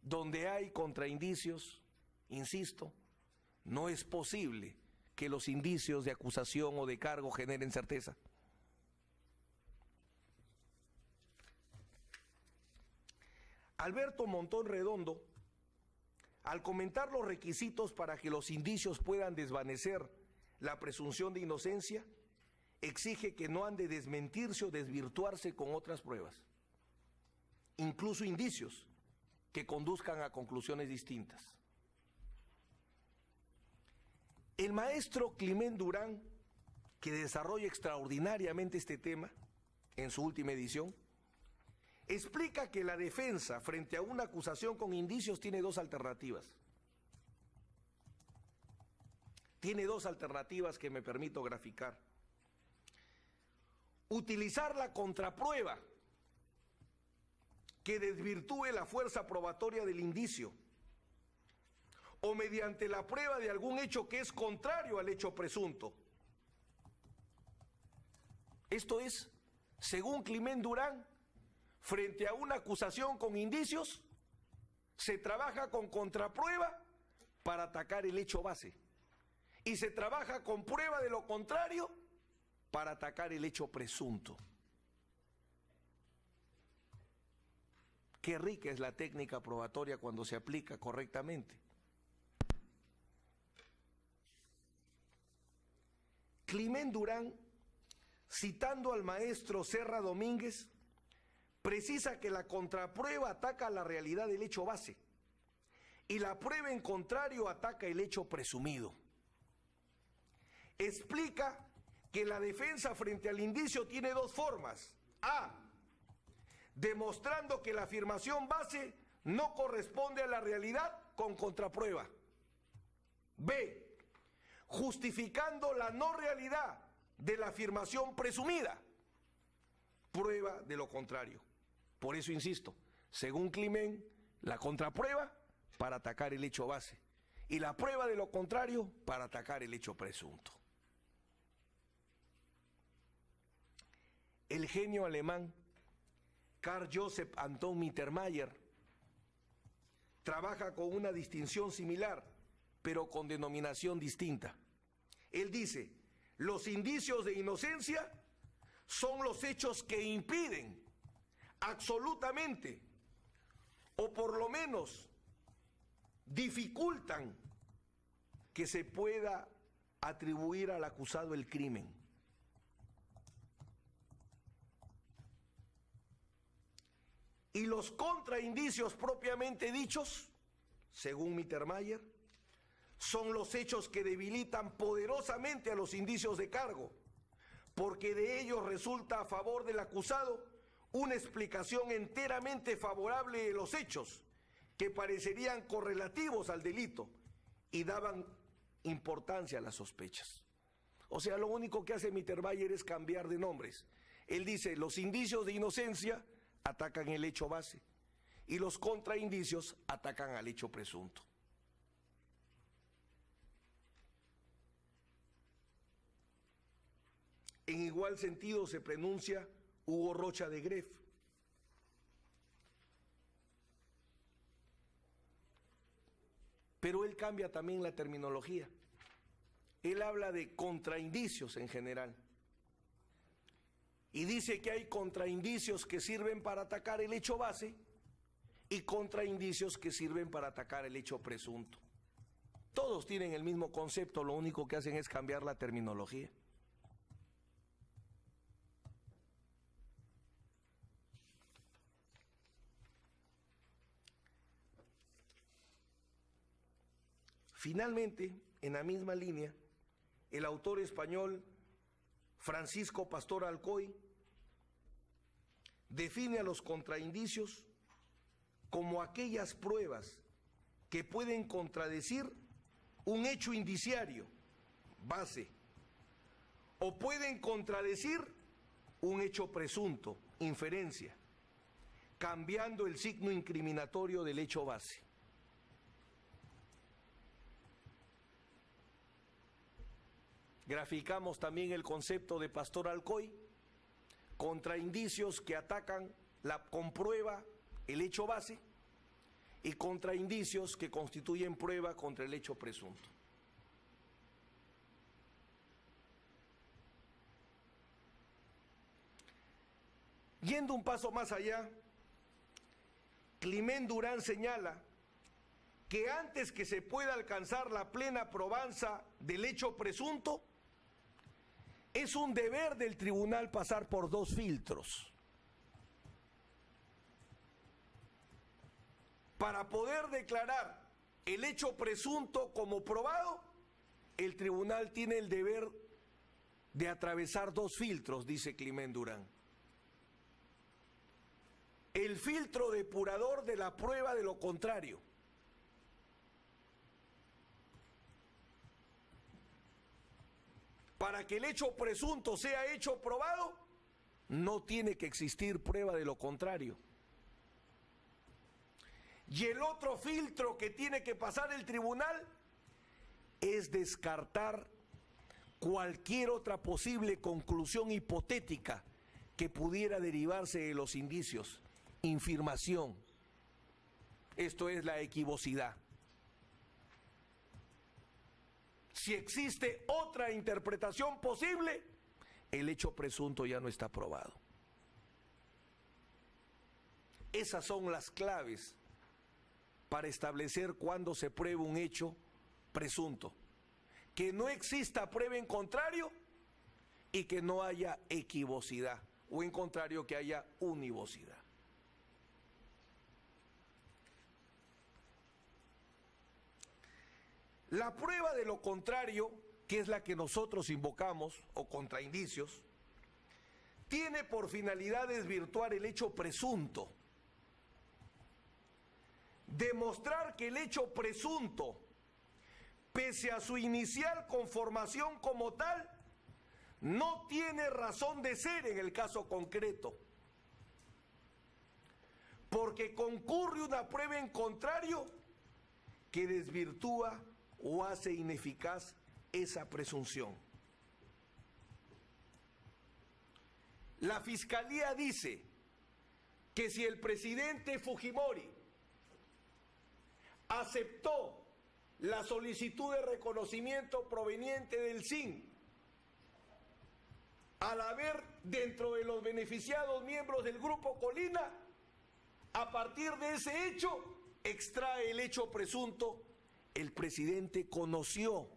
[SPEAKER 3] Donde hay contraindicios, insisto, no es posible que los indicios de acusación o de cargo generen certeza. Alberto Montón Redondo, al comentar los requisitos para que los indicios puedan desvanecer la presunción de inocencia, exige que no han de desmentirse o desvirtuarse con otras pruebas, incluso indicios que conduzcan a conclusiones distintas. El maestro Climén Durán, que desarrolla extraordinariamente este tema en su última edición, explica que la defensa frente a una acusación con indicios tiene 2 alternativas. Tiene 2 alternativas que me permito graficar. Utilizar la contraprueba que desvirtúe la fuerza probatoria del indicio, o mediante la prueba de algún hecho que es contrario al hecho presunto. Esto es, según Climén Durán, frente a una acusación con indicios, se trabaja con contraprueba para atacar el hecho base, y se trabaja con prueba de lo contrario para atacar el hecho presunto. Qué rica es la técnica probatoria cuando se aplica correctamente. Climén Durán, citando al maestro Serra Domínguez, precisa que la contraprueba ataca la realidad del hecho base y la prueba en contrario ataca el hecho presumido. Explica que la defensa frente al indicio tiene 2 formas. A, demostrando que la afirmación base no corresponde a la realidad con contraprueba. B, justificando la no realidad de la afirmación presumida, prueba de lo contrario. Por eso insisto, según Climén, la contraprueba para atacar el hecho base y la prueba de lo contrario para atacar el hecho presunto. El genio alemán Karl Joseph Anton Mittermeier trabaja con una distinción similar, pero con denominación distinta. Él dice, los indicios de inocencia son los hechos que impiden absolutamente, o por lo menos dificultan que se pueda atribuir al acusado el crimen. Y los contraindicios propiamente dichos, según Mittermeier, son los hechos que debilitan poderosamente a los indicios de cargo, porque de ellos resulta a favor del acusado una explicación enteramente favorable de los hechos que parecerían correlativos al delito y daban importancia a las sospechas. O sea, lo único que hace Mittermeier es cambiar de nombres. Él dice, los indicios de inocencia atacan el hecho base y los contraindicios atacan al hecho presunto. En igual sentido se pronuncia Hugo Rocha de Greff. Pero él cambia también la terminología. Él habla de contraindicios en general. Y dice que hay contraindicios que sirven para atacar el hecho base y contraindicios que sirven para atacar el hecho presunto. Todos tienen el mismo concepto, lo único que hacen es cambiar la terminología. Finalmente, en la misma línea, el autor español Francisco Pastor Alcoy define a los contraindicios como aquellas pruebas que pueden contradecir un hecho indiciario, base, o pueden contradecir un hecho presunto, inferencia, cambiando el signo incriminatorio del hecho base. Graficamos también el concepto de Pastor Alcoy, contraindicios que atacan, comprueba el hecho base y contraindicios que constituyen prueba contra el hecho presunto. Yendo un paso más allá, Climent Durán señala que antes que se pueda alcanzar la plena probanza del hecho presunto, es un deber del tribunal pasar por dos filtros. Para poder declarar el hecho presunto como probado, el tribunal tiene el deber de atravesar dos filtros, dice Climent Durán. El filtro depurador de la prueba de lo contrario. Para que el hecho presunto sea hecho probado, no tiene que existir prueba de lo contrario. Y el otro filtro que tiene que pasar el tribunal es descartar cualquier otra posible conclusión hipotética que pudiera derivarse de los indicios, infirmación. Esto es la equivocidad. Si existe otra interpretación posible, el hecho presunto ya no está probado. Esas son las claves para establecer cuándo se prueba un hecho presunto. Que no exista prueba en contrario y que no haya equivocidad, o en contrario que haya univocidad. La prueba de lo contrario, que es la que nosotros invocamos, o contraindicios, tiene por finalidad desvirtuar el hecho presunto. Demostrar que el hecho presunto, pese a su inicial conformación como tal, no tiene razón de ser en el caso concreto. Porque concurre una prueba en contrario que desvirtúa o hace ineficaz esa presunción. La Fiscalía dice que si el presidente Fujimori aceptó la solicitud de reconocimiento proveniente del SIN, al haber dentro de los beneficiados miembros del Grupo Colina, a partir de ese hecho, extrae el hecho presunto. El presidente conoció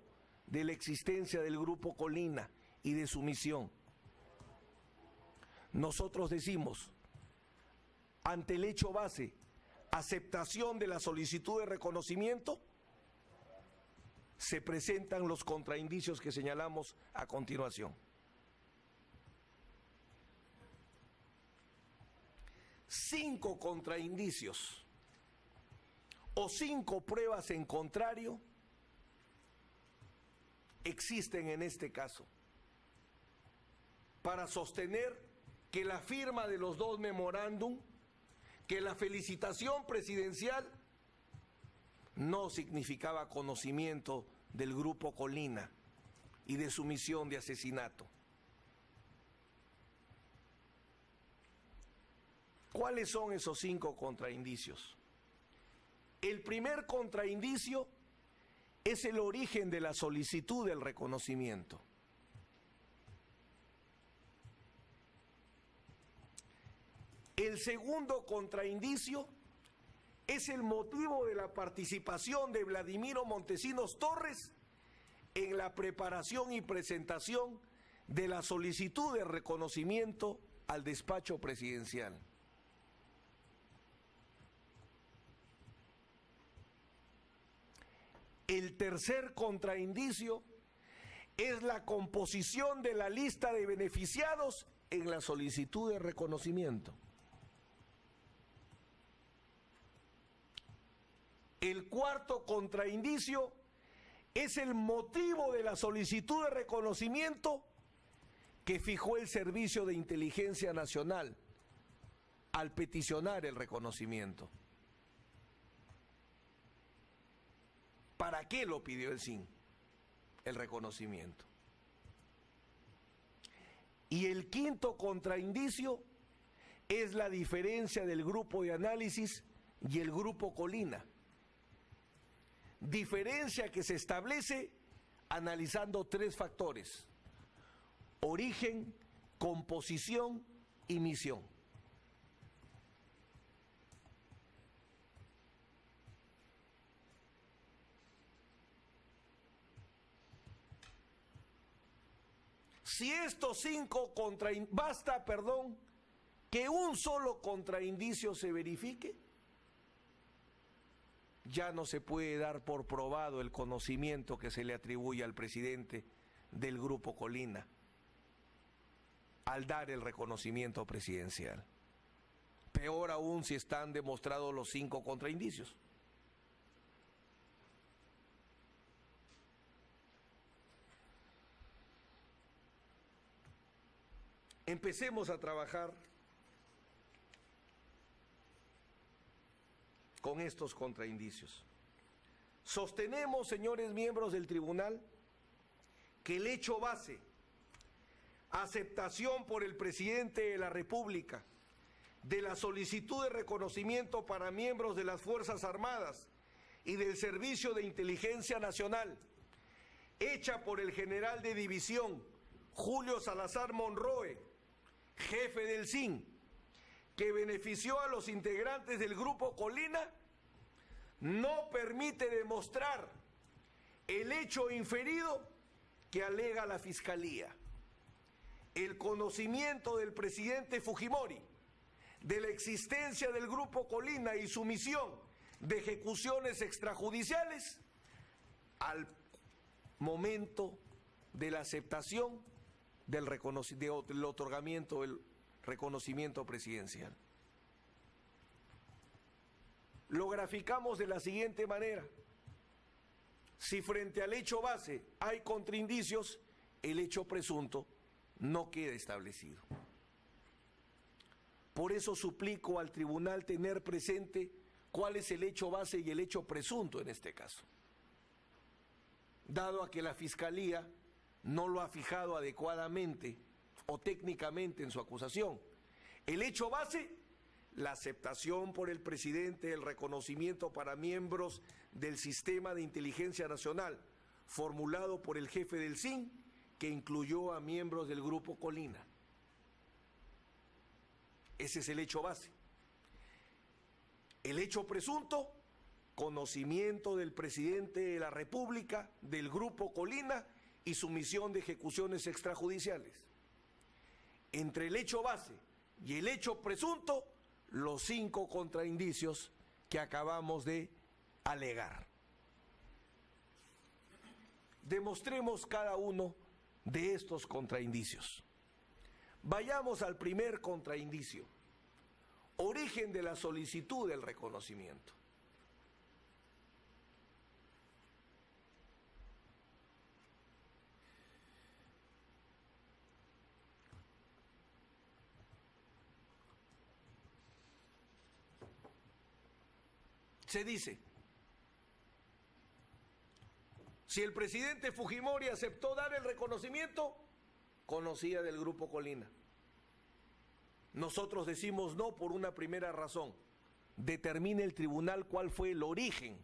[SPEAKER 3] de la existencia del Grupo Colina y de su misión. Nosotros decimos, ante el hecho base, aceptación de la solicitud de reconocimiento, se presentan los contraindicios que señalamos a continuación. 5 contraindicios o 5 pruebas en contrario existen en este caso para sostener que la firma de los dos memorándum, que la felicitación presidencial no significaba conocimiento del Grupo Colina y de su misión de asesinato. ¿Cuáles son esos 5 contraindicios? El primer contraindicio es el origen de la solicitud del reconocimiento. El segundo contraindicio es el motivo de la participación de Vladimiro Montesinos Torres en la preparación y presentación de la solicitud de reconocimiento al despacho presidencial. El tercer contraindicio es la composición de la lista de beneficiados en la solicitud de reconocimiento. El cuarto contraindicio es el motivo de la solicitud de reconocimiento que fijó el Servicio de Inteligencia Nacional al peticionar el reconocimiento. ¿Para qué lo pidió el SIN? El reconocimiento. Y el quinto contraindicio es la diferencia del grupo de análisis y el grupo Colina. Diferencia que se establece analizando 3 factores: origen, composición y misión. Si estos 5 basta, que un solo contraindicio se verifique, ya no se puede dar por probado el conocimiento que se le atribuye al presidente del Grupo Colina al dar el reconocimiento presidencial. Peor aún si están demostrados los 5 contraindicios. Empecemos a trabajar con estos contraindicios. Sostenemos, señores miembros del tribunal, que el hecho base, aceptación por el presidente de la República de la solicitud de reconocimiento para miembros de las Fuerzas Armadas y del Servicio de Inteligencia Nacional, hecha por el general de división Julio Salazar Monroe, jefe del SIN, que benefició a los integrantes del Grupo Colina, no permite demostrar el hecho inferido que alega la Fiscalía: el conocimiento del presidente Fujimori de la existencia del Grupo Colina y su misión de ejecuciones extrajudiciales al momento de la aceptación del otorgamiento del reconocimiento presidencial. Lo graficamos de la siguiente manera: si frente al hecho base hay contraindicios, el hecho presunto no queda establecido. Por eso suplico al tribunal tener presente cuál es el hecho base y el hecho presunto en este caso, dado a que la Fiscalía no lo ha fijado adecuadamente o técnicamente en su acusación. El hecho base: la aceptación por el presidente del reconocimiento para miembros del Sistema de Inteligencia Nacional, formulado por el jefe del SIN, que incluyó a miembros del Grupo Colina. Ese es el hecho base. El hecho presunto: conocimiento del presidente de la República del Grupo Colina y su misión de ejecuciones extrajudiciales. Entre el hecho base y el hecho presunto, los 5 contraindicios que acabamos de alegar. Demostremos cada uno de estos contraindicios. Vayamos al primer contraindicio: origen de la solicitud del reconocimiento. Se dice, si el presidente Fujimori aceptó dar el reconocimiento, conocía del Grupo Colina. Nosotros decimos no por una primera razón. Determine el tribunal cuál fue el origen.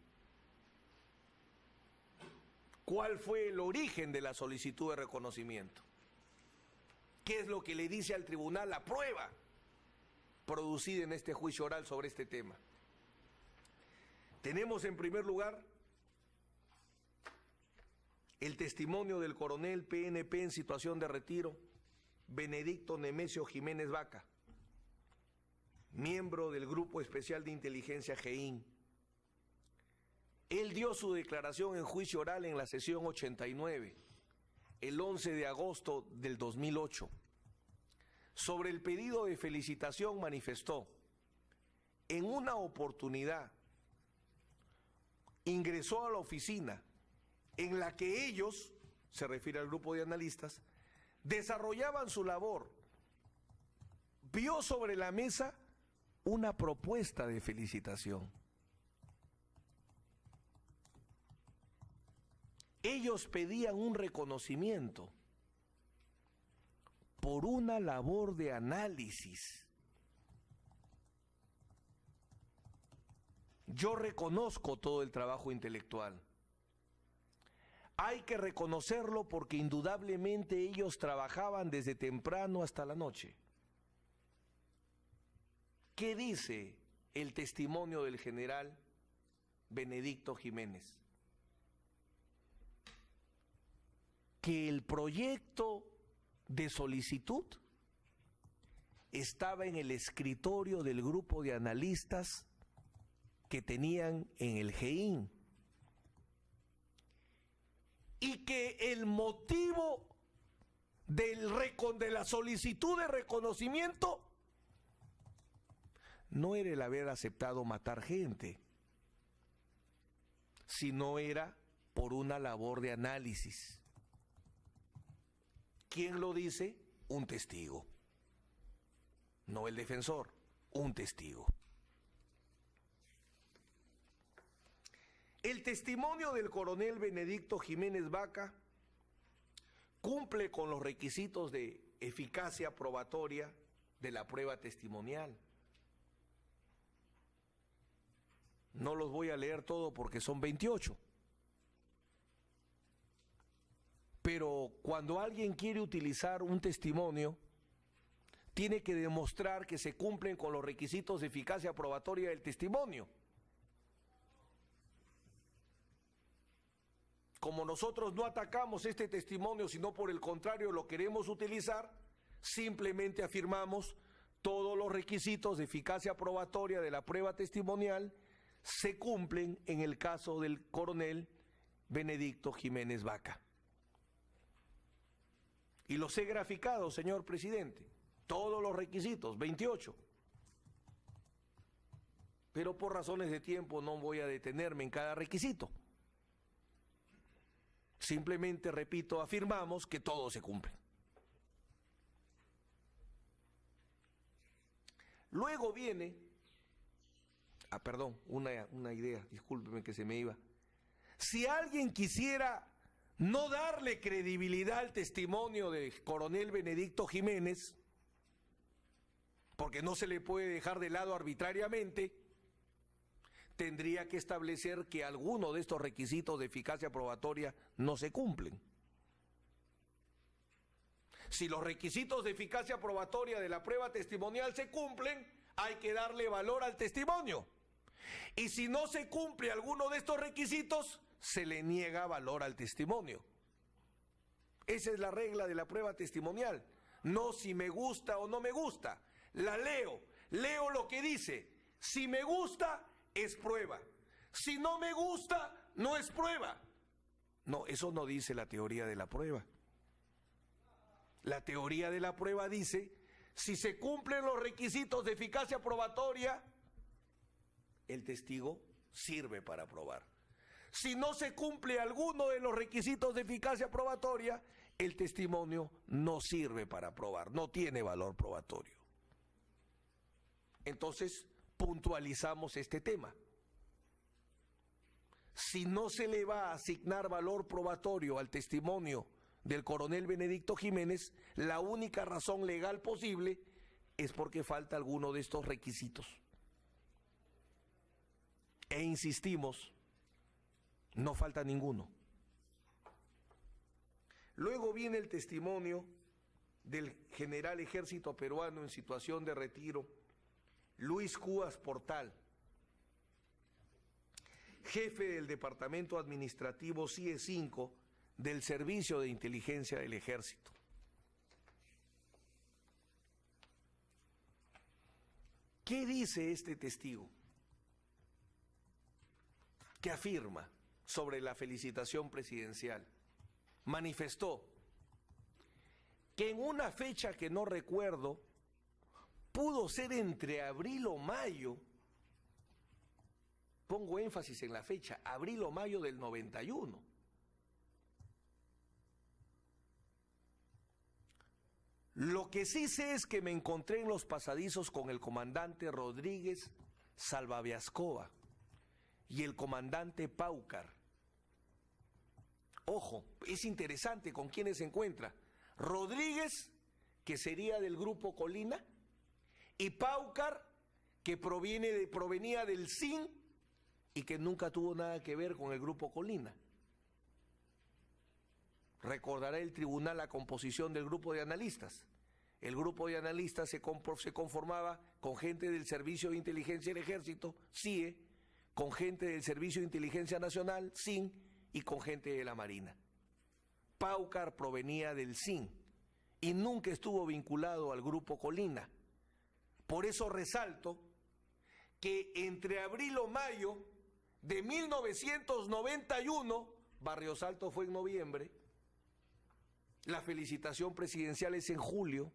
[SPEAKER 3] ¿Cuál fue el origen de la solicitud de reconocimiento? ¿Qué es lo que le dice al tribunal la prueba producida en este juicio oral sobre este tema? Tenemos en primer lugar el testimonio del coronel PNP en situación de retiro, Benedicto Nemesio Jiménez Vaca, miembro del Grupo Especial de Inteligencia GEIN. Él dio su declaración en juicio oral en la sesión 89, el 11 de agosto del 2008. Sobre el pedido de felicitación manifestó: en una oportunidad ingresó a la oficina en la que ellos, se refiere al grupo de analistas, desarrollaban su labor. Vio sobre la mesa una propuesta de felicitación. Ellos pedían un reconocimiento por una labor de análisis. Yo reconozco todo el trabajo intelectual. Hay que reconocerlo porque indudablemente ellos trabajaban desde temprano hasta la noche. ¿Qué dice el testimonio del general Benedicto Jiménez? Que el proyecto de solicitud estaba en el escritorio del grupo de analistas que tenían en el GEIN, y que el motivo de la solicitud de reconocimiento no era el haber aceptado matar gente, sino era por una labor de análisis. ¿Quién lo dice? Un testigo. No el defensor, un testigo. El testimonio del coronel Benedicto Jiménez Vaca cumple con los requisitos de eficacia probatoria de la prueba testimonial. No los voy a leer todo porque son 28. Pero cuando alguien quiere utilizar un testimonio, tiene que demostrar que se cumplen con los requisitos de eficacia probatoria del testimonio. Como nosotros no atacamos este testimonio, sino por el contrario lo queremos utilizar, simplemente afirmamos todos los requisitos de eficacia probatoria de la prueba testimonial se cumplen en el caso del coronel Benedicto Jiménez Vaca. Y los he graficado, señor presidente, todos los requisitos, 28. Pero por razones de tiempo no voy a detenerme en cada requisito. Simplemente, repito, afirmamos que todo se cumple. Luego viene, una idea, discúlpeme que se me iba. Si alguien quisiera no darle credibilidad al testimonio del coronel Benedicto Jiménez, porque no se le puede dejar de lado arbitrariamente, tendría que establecer que alguno de estos requisitos de eficacia probatoria no se cumplen. Si los requisitos de eficacia probatoria de la prueba testimonial se cumplen, hay que darle valor al testimonio. Y si no se cumple alguno de estos requisitos, se le niega valor al testimonio. Esa es la regla de la prueba testimonial. No si me gusta o no me gusta. La leo lo que dice. Si me gusta, es prueba. Si no me gusta, no es prueba. No, eso no dice la teoría de la prueba. La teoría de la prueba dice, si se cumplen los requisitos de eficacia probatoria, el testigo sirve para probar. Si no se cumple alguno de los requisitos de eficacia probatoria, el testimonio no sirve para probar, no tiene valor probatorio. Entonces, puntualizamos este tema. si no se le va a asignar valor probatorio al testimonio del coronel Benedicto Jiménez, la única razón legal posible es porque falta alguno de estos requisitos. E insistimos, no falta ninguno. Luego viene el testimonio del general ejército peruano en situación de retiro, Luis Cubas Portal, jefe del Departamento Administrativo CIE 5 del Servicio de Inteligencia del Ejército. ¿Qué dice este testigo? ¿Qué afirma sobre la felicitación presidencial? Manifestó que en una fecha que no recuerdo, pudo ser entre abril o mayo, pongo énfasis en la fecha, abril o mayo del 91. Lo que sí sé es que me encontré en los pasadizos con el comandante Rodríguez Salvaviascova y el comandante Paucar. Ojo, es interesante con quiénes se encuentra. Rodríguez, que sería del Grupo Colina, y Paucar, que provenía del SIN y que nunca tuvo nada que ver con el Grupo Colina. Recordará el tribunal la composición del grupo de analistas. El grupo de analistas se conformaba con gente del Servicio de Inteligencia del Ejército, CIE, con gente del Servicio de Inteligencia Nacional, SIN, y con gente de la Marina. Paucar provenía del SIN y nunca estuvo vinculado al Grupo Colina. Por eso resalto que entre abril o mayo de 1991, Barrios Altos fue en noviembre, la felicitación presidencial es en julio.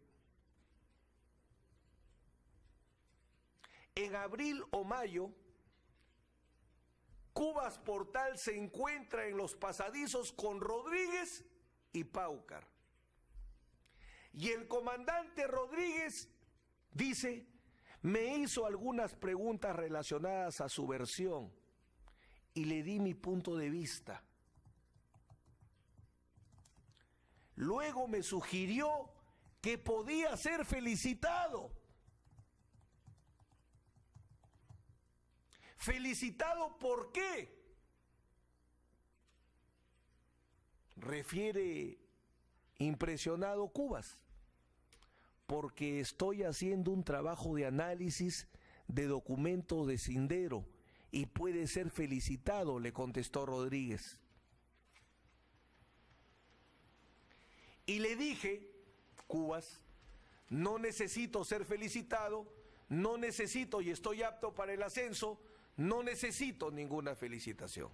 [SPEAKER 3] En abril o mayo, Cubas Portal se encuentra en los pasadizos con Rodríguez y Paucar. Y el comandante Rodríguez dice, me hizo algunas preguntas relacionadas a su versión y le di mi punto de vista. Luego me sugirió que podía ser felicitado. ¿Felicitado por qué? Refiere impresionado Cubas, porque estoy haciendo un trabajo de análisis de documentos de Sindero y puede ser felicitado, le contestó Rodríguez. Y le dije, Cubas, no necesito ser felicitado, no necesito y estoy apto para el ascenso, no necesito ninguna felicitación.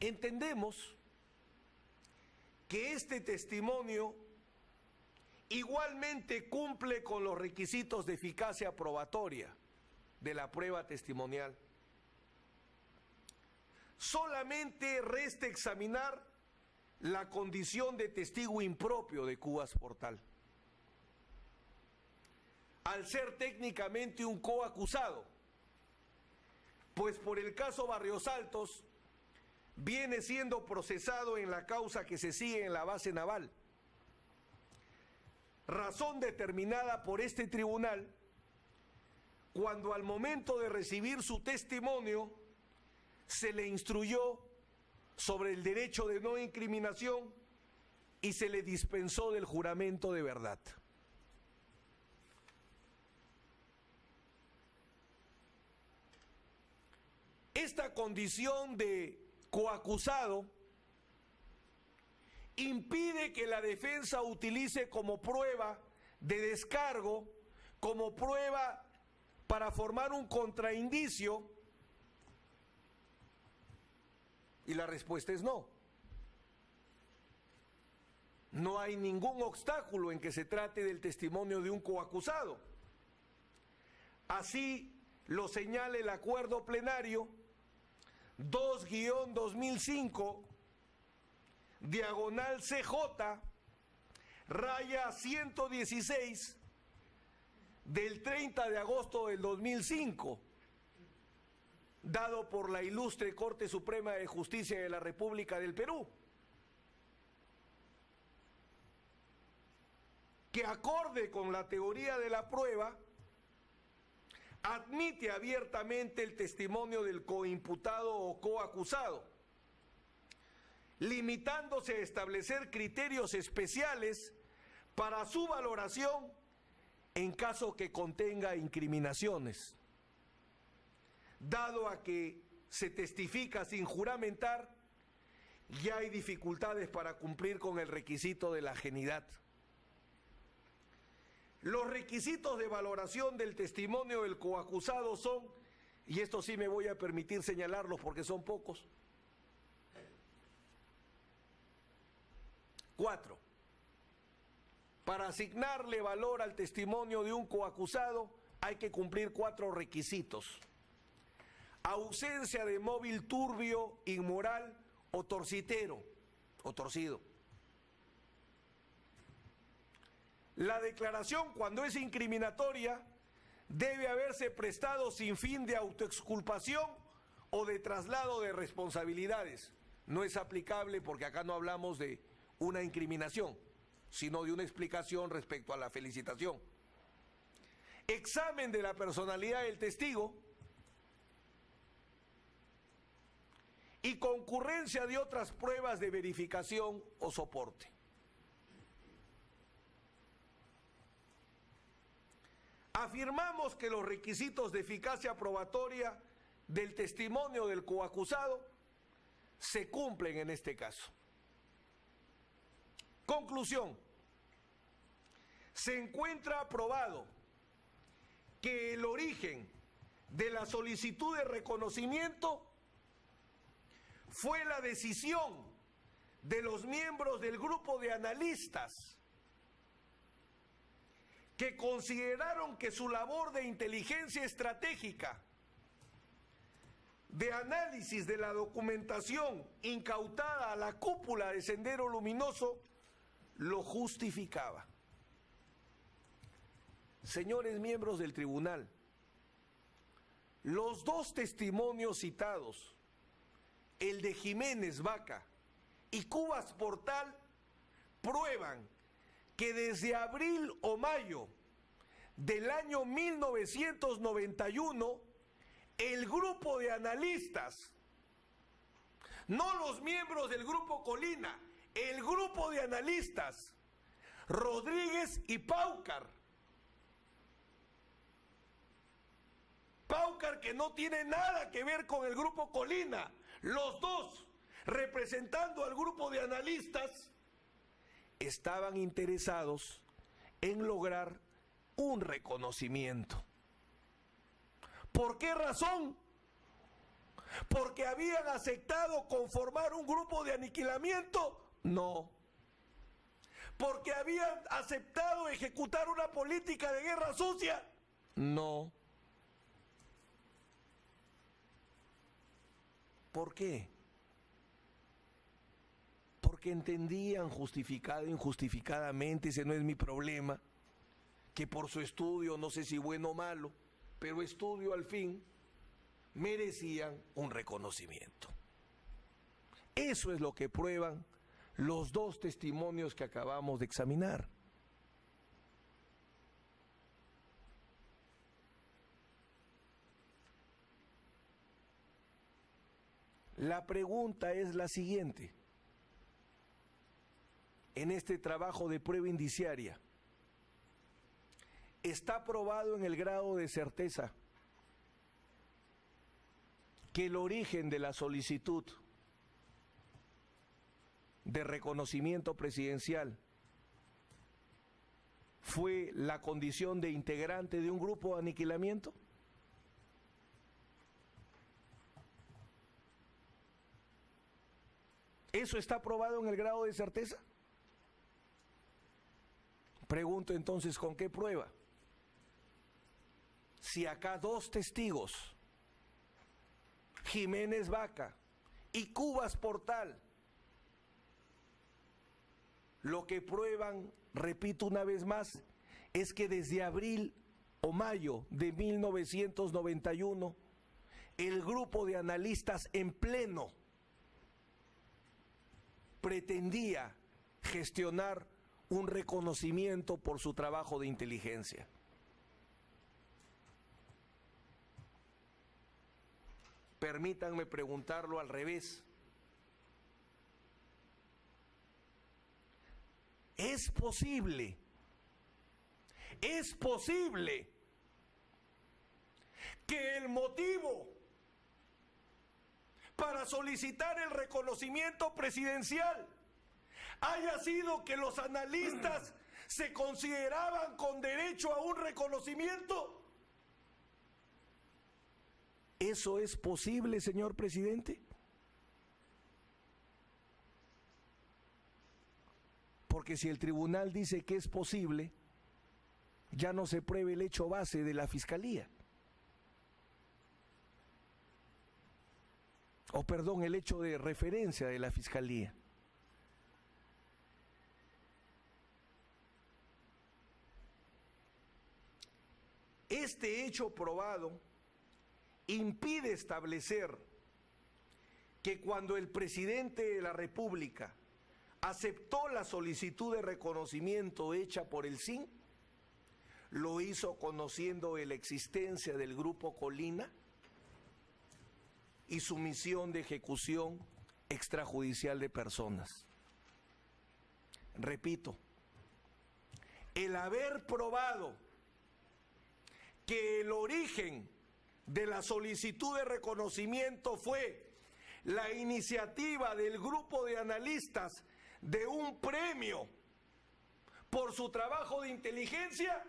[SPEAKER 3] Entendemos que este testimonio igualmente cumple con los requisitos de eficacia probatoria de la prueba testimonial. Solamente resta examinar la condición de testigo impropio de Cubas Portal. Al ser técnicamente un coacusado, pues por el caso Barrios Altos viene siendo procesado en la causa que se sigue en la base naval, razón determinada por este tribunal cuando al momento de recibir su testimonio se le instruyó sobre el derecho de no incriminación y se le dispensó del juramento de verdad. Esta condición de coacusado impide que la defensa utilice como prueba de descargo, como prueba para formar un contraindicio. Y la respuesta es no. No hay ningún obstáculo en que se trate del testimonio de un coacusado. Así lo señala el acuerdo plenario 2-2005, diagonal CJ, /116 del 30 de agosto del 2005, dado por la ilustre Corte Suprema de Justicia de la República del Perú, que acorde con la teoría de la prueba, admite abiertamente el testimonio del coimputado o coacusado, limitándose a establecer criterios especiales para su valoración en caso que contenga incriminaciones. Dado a que se testifica sin juramentar, ya hay dificultades para cumplir con el requisito de la ajenidad. Los requisitos de valoración del testimonio del coacusado son, y esto sí me voy a permitir señalarlos porque son pocos, 4. Para asignarle valor al testimonio de un coacusado hay que cumplir 4 requisitos. Ausencia de móvil turbio, inmoral o torcitero o torcido. La declaración, cuando es incriminatoria, debe haberse prestado sin fin de autoexculpación o de traslado de responsabilidades. No es aplicable porque acá no hablamos de una incriminación, sino de una explicación respecto a la felicitación. Examen de la personalidad del testigo y concurrencia de otras pruebas de verificación o soporte. Afirmamos que los requisitos de eficacia probatoria del testimonio del coacusado se cumplen en este caso. Conclusión: se encuentra probado que el origen de la solicitud de reconocimiento fue la decisión de los miembros del grupo de analistas que consideraron que su labor de inteligencia estratégica, de análisis de la documentación incautada a la cúpula de Sendero Luminoso, lo justificaba. Señores miembros del tribunal, los 2 testimonios citados, el de Jiménez Vaca y Cubas Portal, prueban que desde abril o mayo del año 1991, el grupo de analistas, no los miembros del grupo Colina, el grupo de analistas, Rodríguez y Paucar, que no tiene nada que ver con el grupo Colina, los 2 representando al grupo de analistas, estaban interesados en lograr un reconocimiento. ¿Por qué razón? ¿Porque habían aceptado conformar un grupo de aniquilamiento? No. ¿Porque habían aceptado ejecutar una política de guerra sucia? No. ¿Por qué? Porque entendían justificado e injustificadamente, ese no es mi problema, que por su estudio, no sé si bueno o malo, pero estudio al fin, merecían un reconocimiento. Eso es lo que prueban los 2 testimonios que acabamos de examinar. La pregunta es la siguiente. En este trabajo de prueba indiciaria, ¿está probado en el grado de certeza que el origen de la solicitud de reconocimiento presidencial fue la condición de integrante de un grupo de aniquilamiento? ¿Eso está probado en el grado de certeza? Pregunto entonces, ¿con qué prueba? Si acá 2 testigos, Jiménez Vaca y Cubas Portal, lo que prueban, repito una vez más, es que desde abril o mayo de 1991, el grupo de analistas en pleno pretendía gestionar un reconocimiento por su trabajo de inteligencia. Permítanme preguntarlo al revés. ¿Es posible que el motivo para solicitar el reconocimiento presidencial haya sido que los analistas se consideraban con derecho a un reconocimiento? ¿Eso es posible, señor presidente? Porque si el tribunal dice que es posible, ya no se pruebe el hecho base de la Fiscalía. O perdón, el hecho de referencia de la Fiscalía. Este hecho probado impide establecer que cuando el presidente de la República aceptó la solicitud de reconocimiento hecha por el SIN, lo hizo conociendo de la existencia del Grupo Colina y su misión de ejecución extrajudicial de personas. Repito, el haber probado que el origen de la solicitud de reconocimiento fue la iniciativa del grupo de analistas de un premio por su trabajo de inteligencia,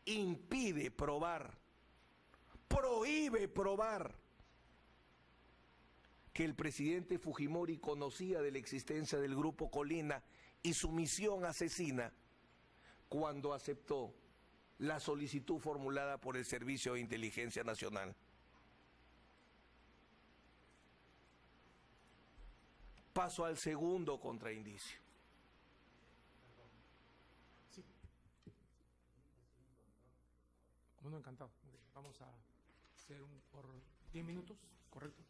[SPEAKER 3] impide probar, prohíbe probar que el presidente Fujimori conocía de la existencia del Grupo Colina y su misión asesina cuando aceptó la solicitud formulada por el Servicio de Inteligencia Nacional. Paso al segundo contraindicio.
[SPEAKER 2] Sí. Bueno, encantado. Vamos a hacer por 10 minutos, ¿correcto?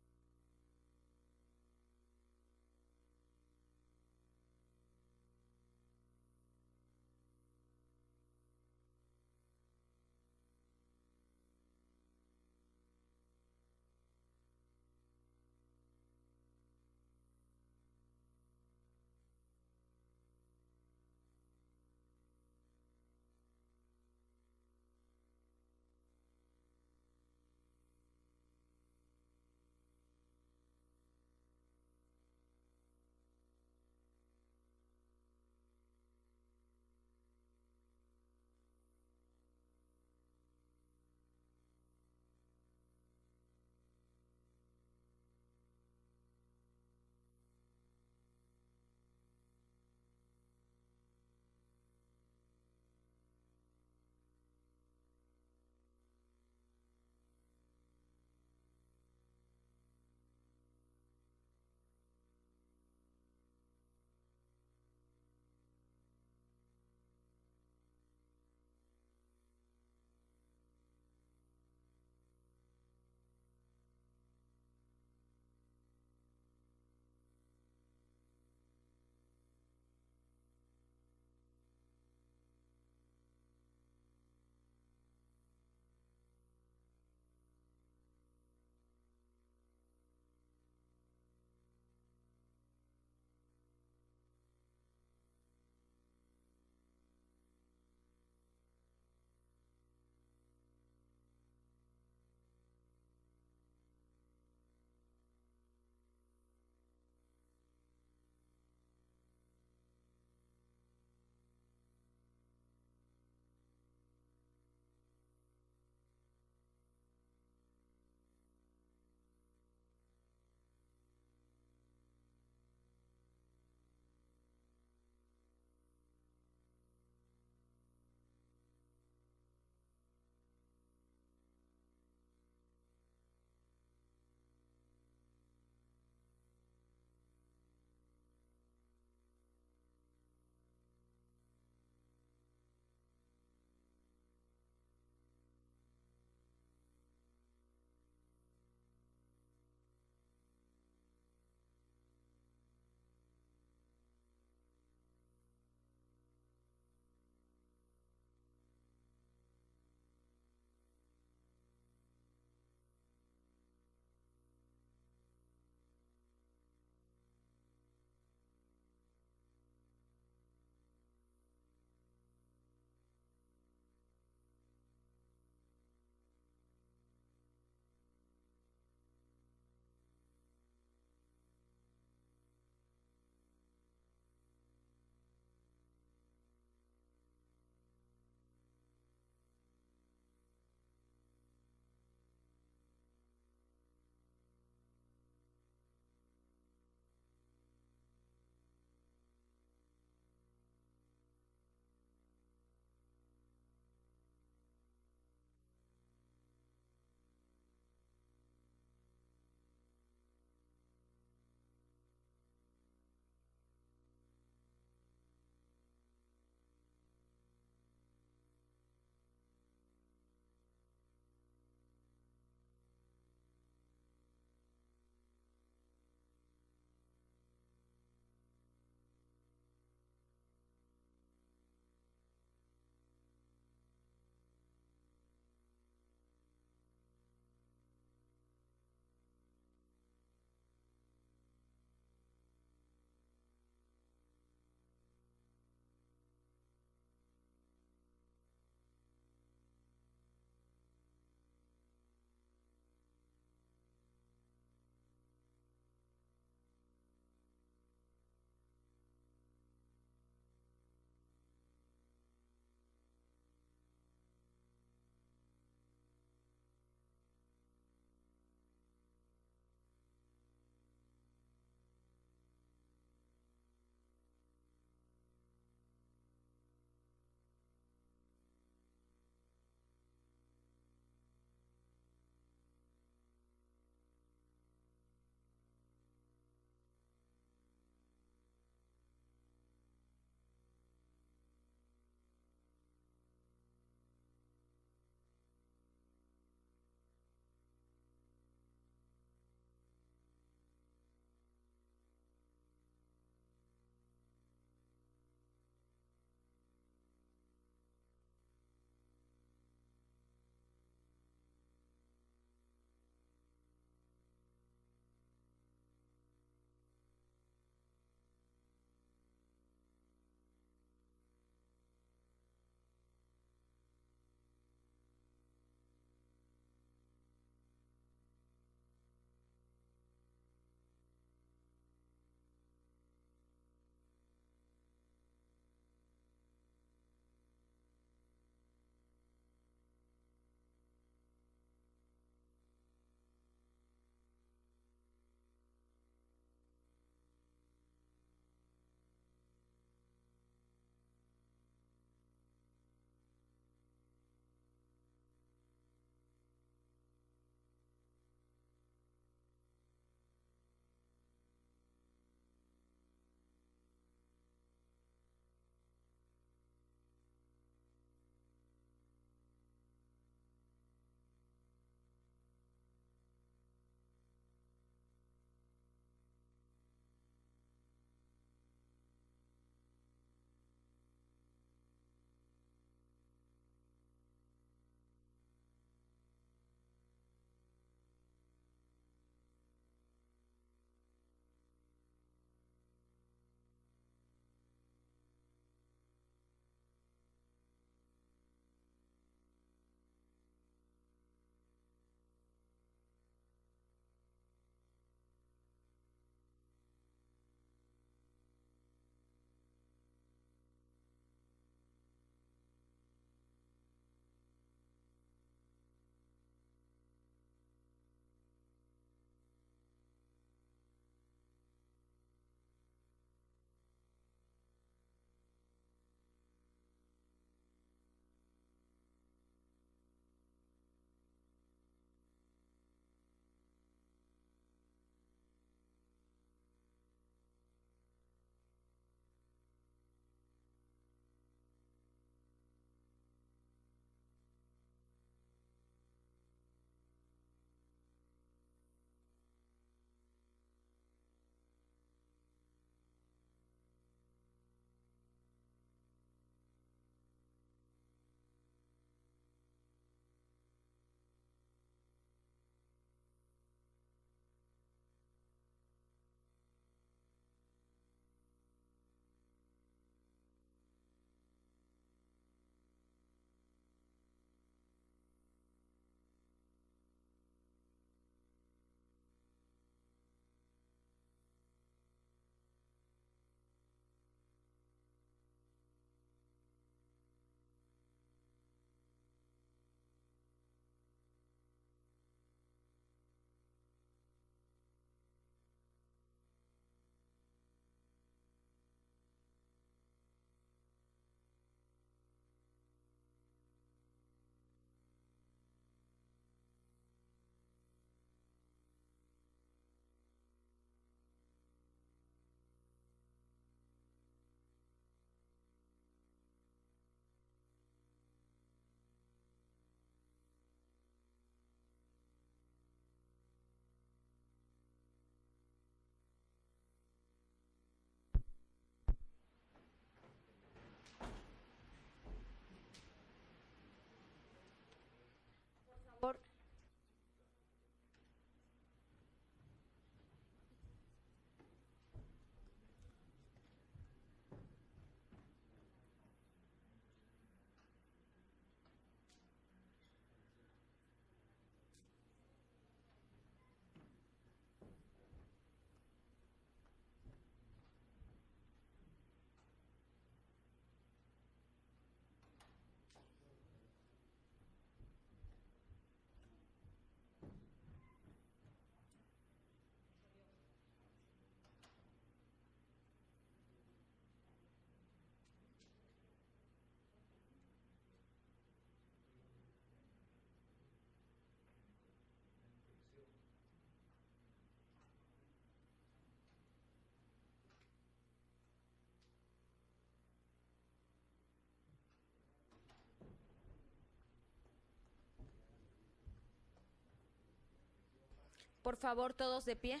[SPEAKER 1] Por favor, todos de pie.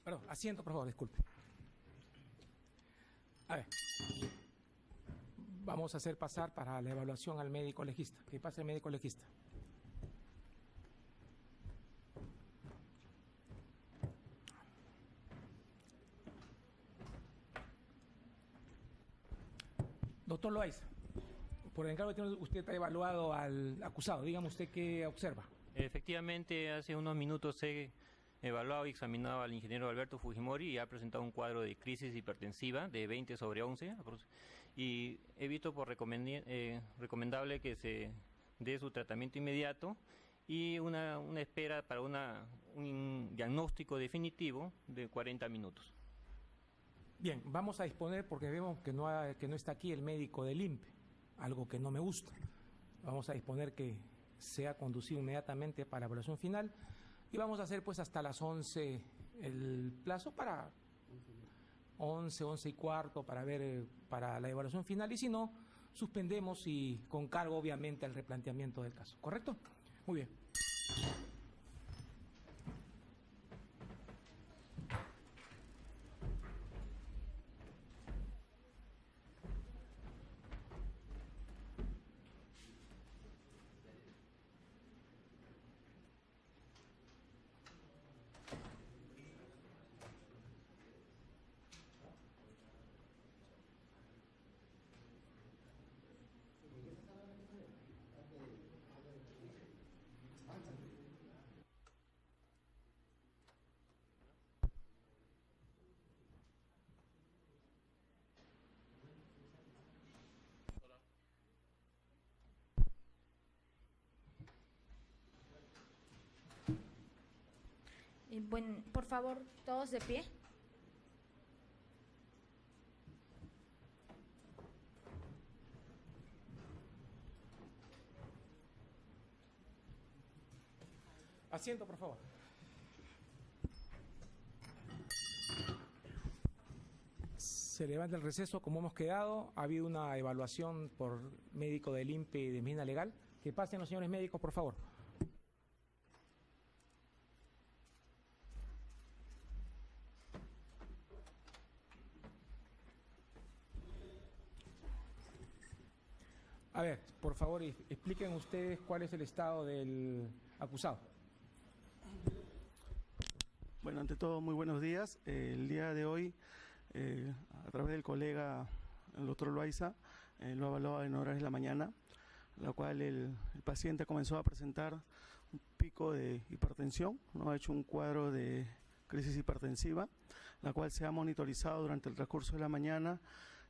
[SPEAKER 2] Perdón, asiento, por favor, disculpe. A ver. Vamos a hacer pasar para la evaluación al médico legista. Que pase el médico legista. Doctor Loaiza, por el encargo que tiene usted ha evaluado al acusado. Dígame usted qué observa.
[SPEAKER 4] Efectivamente, hace unos minutos he evaluado y examinado al ingeniero Alberto Fujimori y ha presentado un cuadro de crisis hipertensiva de 20/11 y he visto por recomendable que se dé su tratamiento inmediato y una espera para un diagnóstico definitivo de 40 minutos.
[SPEAKER 2] Bien, vamos a disponer porque vemos que no está aquí el médico del INPE, algo que no me gusta. Vamos a disponer que sea conducido inmediatamente para la evaluación final y vamos a hacer pues hasta las 11 el plazo para 11 y cuarto para ver para la evaluación final y si no, suspendemos y con cargo obviamente al replanteamiento del caso, ¿correcto? Muy bien.
[SPEAKER 1] Bueno, por favor, todos de pie.
[SPEAKER 2] Asiento, por favor. Se levanta el receso como hemos quedado. Ha habido una evaluación por médico del INPE y de medicina legal. Que pasen los señores médicos, por favor. A ver, por favor, expliquen ustedes cuál es el estado del acusado.
[SPEAKER 5] Bueno, ante todo, muy buenos días. El día de hoy, a través del colega, el doctor Loaiza, lo evaluó en horas de la mañana, la cual el paciente comenzó a presentar un pico de hipertensión, ¿no? Ha hecho un cuadro de crisis hipertensiva, la cual se ha monitorizado durante el transcurso de la mañana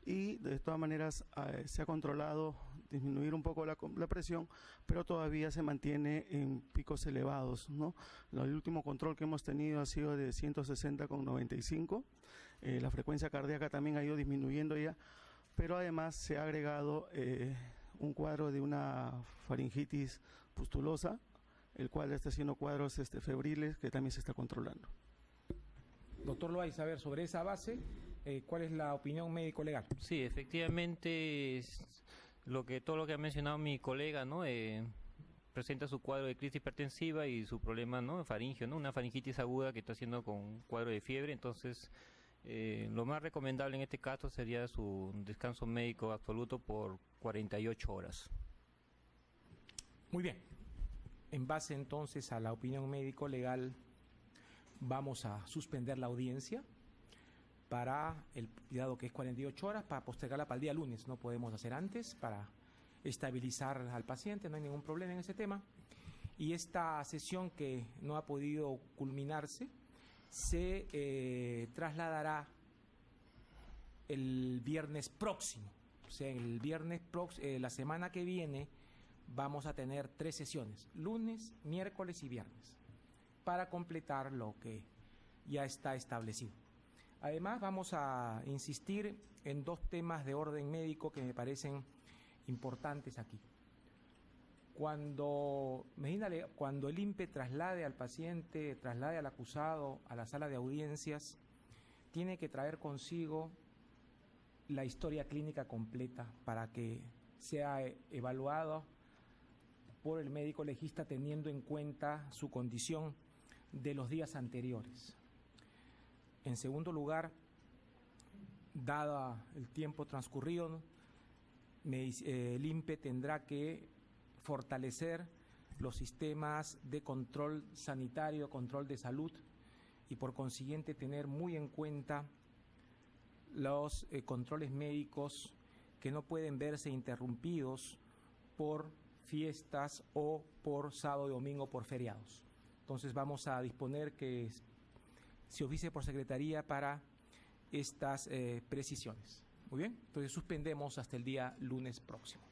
[SPEAKER 5] y de todas maneras se ha controlado disminuir un poco la presión, pero todavía se mantiene en picos elevados, ¿no? El último control que hemos tenido ha sido de 160,95. La frecuencia cardíaca también ha ido disminuyendo ya, pero además se ha agregado un cuadro de una faringitis pustulosa, el cual está haciendo cuadros febriles que también se está controlando.
[SPEAKER 2] Doctor Loaiza, a ver, sobre esa base, ¿cuál es la opinión médico-legal?
[SPEAKER 4] Sí, efectivamente, todo lo que ha mencionado mi colega, ¿no? Presenta su cuadro de crisis hipertensiva y su problema, ¿no? Faringio, ¿no? Una faringitis aguda que está haciendo con un cuadro de fiebre, entonces lo más recomendable en este caso sería su descanso médico absoluto por 48 horas.
[SPEAKER 2] Muy bien. En base entonces a la opinión médico-legal, vamos a suspender la audiencia para el cuidado que es 48 horas, para postergarla para el día lunes. No podemos hacer antes para estabilizar al paciente, no hay ningún problema en ese tema. Y esta sesión que no ha podido culminarse se trasladará el viernes próximo. O sea, el viernes la semana que viene vamos a tener 3 sesiones, lunes, miércoles y viernes, para completar lo que ya está establecido. Además, vamos a insistir en 2 temas de orden médico que me parecen importantes aquí. Cuando el INPE traslade al paciente, traslade al acusado a la sala de audiencias, tiene que traer consigo la historia clínica completa para que sea evaluado por el médico legista teniendo en cuenta su condición de los días anteriores. En segundo lugar, dado el tiempo transcurrido, el INPE tendrá que fortalecer los sistemas de control sanitario, control de salud, y por consiguiente tener muy en cuenta los controles médicos que no pueden verse interrumpidos por fiestas o por sábado y domingo por feriados. Entonces vamos a disponer que se oficie por secretaría para estas precisiones. Muy bien, entonces suspendemos hasta el día lunes próximo.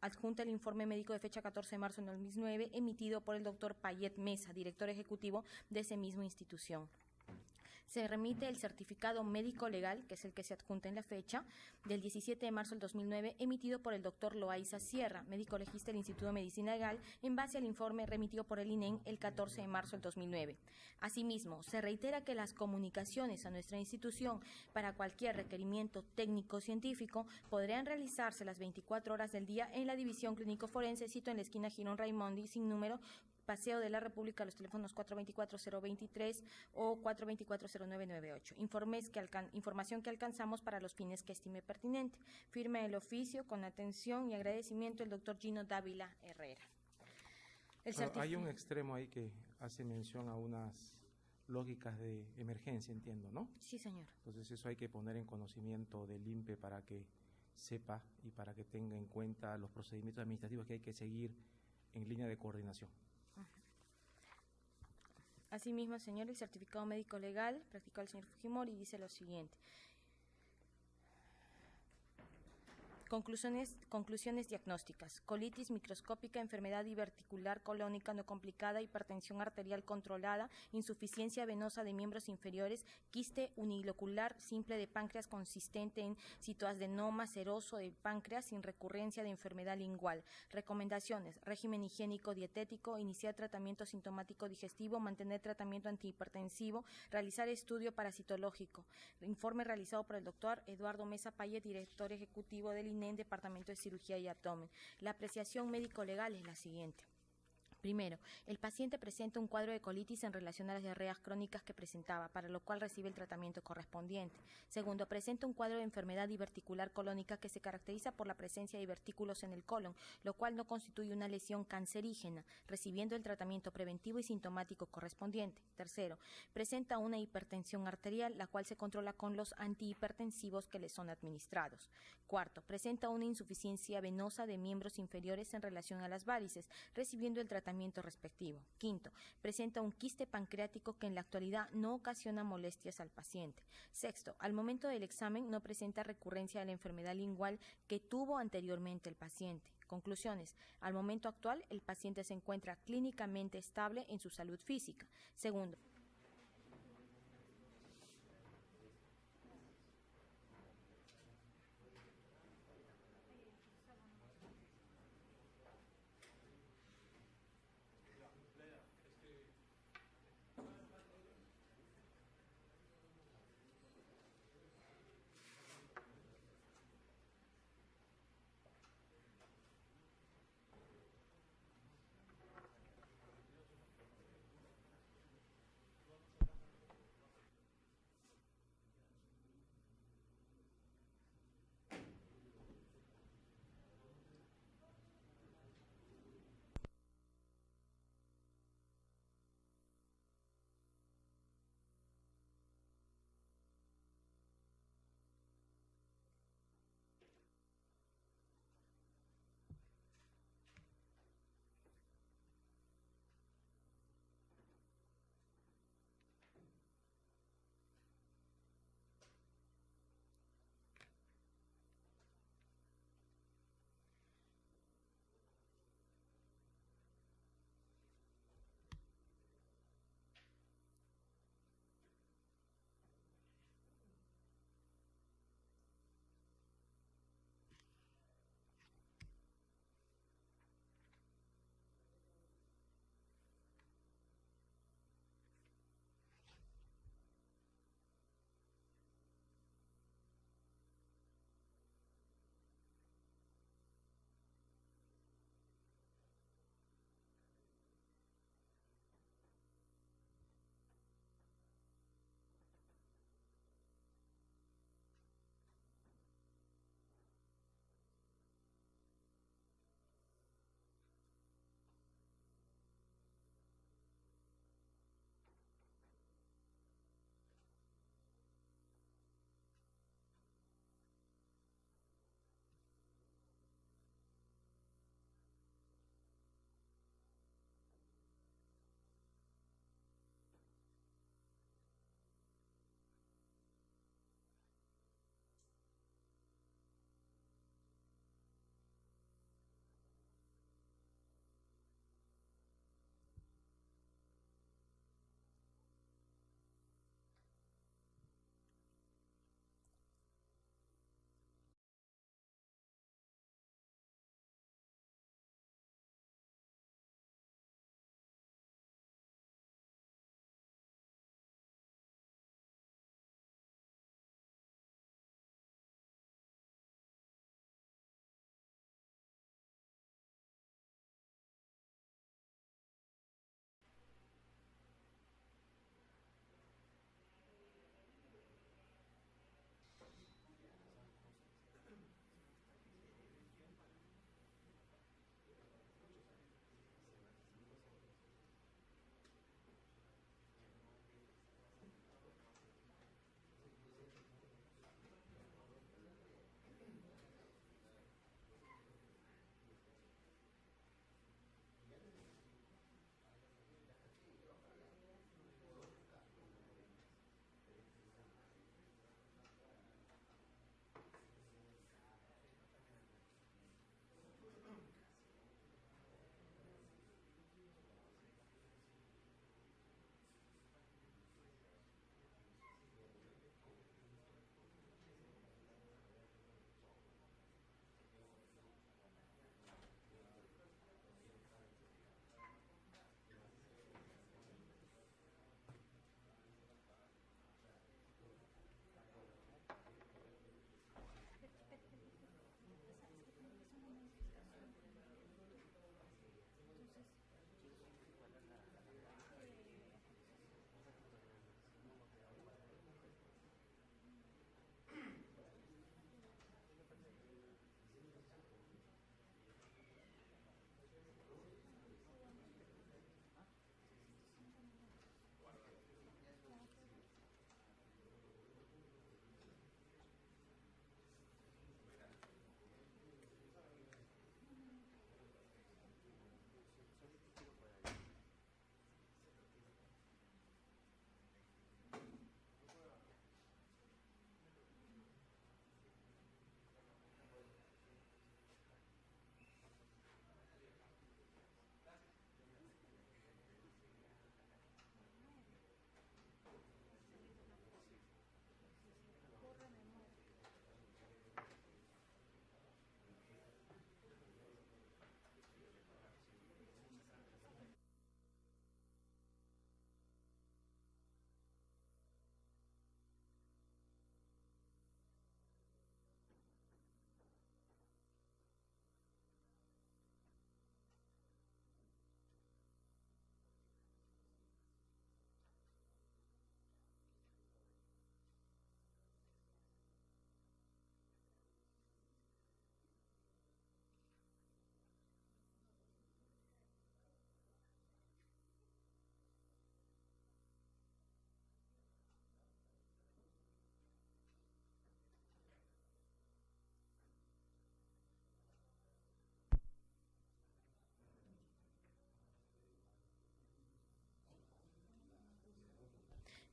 [SPEAKER 1] Adjunta el informe médico de fecha 14 de marzo de 2009, emitido por el doctor Payet Mesa, director ejecutivo de esa misma institución. Se remite el certificado médico legal, que es el que se adjunta en la fecha, del 17 de marzo del 2009, emitido por el doctor Loaiza Sierra, médico legista del Instituto de Medicina Legal, en base al informe remitido por el INEN el 14 de marzo del 2009. Asimismo, se reitera que las comunicaciones a nuestra institución para cualquier requerimiento técnico-científico podrían realizarse las 24 horas del día en la División Clínico Forense, sito en la esquina Girón Raimondi, sin número, Paseo de la República, los teléfonos 424-023 o 424-0998. Información que alcanzamos para los fines que estime pertinente. Firma el oficio con atención y agradecimiento el doctor Gino Dávila Herrera.
[SPEAKER 2] Hay un extremo ahí que hace mención a unas lógicas de emergencia, entiendo, ¿no?
[SPEAKER 1] Sí, señor.
[SPEAKER 2] Entonces eso hay que poner en conocimiento del INPE para que sepa y para que tenga en cuenta los procedimientos administrativos que hay que seguir en línea de coordinación.
[SPEAKER 1] Asimismo, señor, el certificado médico legal practicado el señor Fujimori dice lo siguiente. Conclusiones diagnósticas: colitis microscópica, enfermedad diverticular colónica no complicada, hipertensión arterial controlada, insuficiencia venosa de miembros inferiores, quiste unilocular simple de páncreas consistente en citoadenoma seroso de páncreas sin recurrencia de enfermedad lingual. Recomendaciones: régimen higiénico dietético, iniciar tratamiento sintomático digestivo, mantener tratamiento antihipertensivo, realizar estudio parasitológico. Informe realizado por el doctor Eduardo Mesa Payet, director ejecutivo del INEN, Departamento de Cirugía y Abdomen. La apreciación médico-legal es la siguiente. Primero, el paciente presenta un cuadro de colitis en relación a las diarreas crónicas que presentaba, para lo cual recibe el tratamiento correspondiente. Segundo, presenta un cuadro de enfermedad diverticular colónica que se caracteriza por la presencia de divertículos en el colon, lo cual no constituye una lesión cancerígena, recibiendo el tratamiento preventivo y sintomático correspondiente. Tercero, presenta una hipertensión arterial, la cual se controla con los antihipertensivos que le son administrados. Cuarto, presenta una insuficiencia venosa de miembros inferiores en relación a las varices, recibiendo el tratamiento respectivo. Quinto, presenta un quiste pancreático que en la actualidad no ocasiona molestias al paciente. Sexto, al momento del examen no presenta recurrencia de la enfermedad lingual que tuvo anteriormente el paciente. Conclusiones: al momento actual, el paciente se encuentra clínicamente estable en su salud física. Segundo,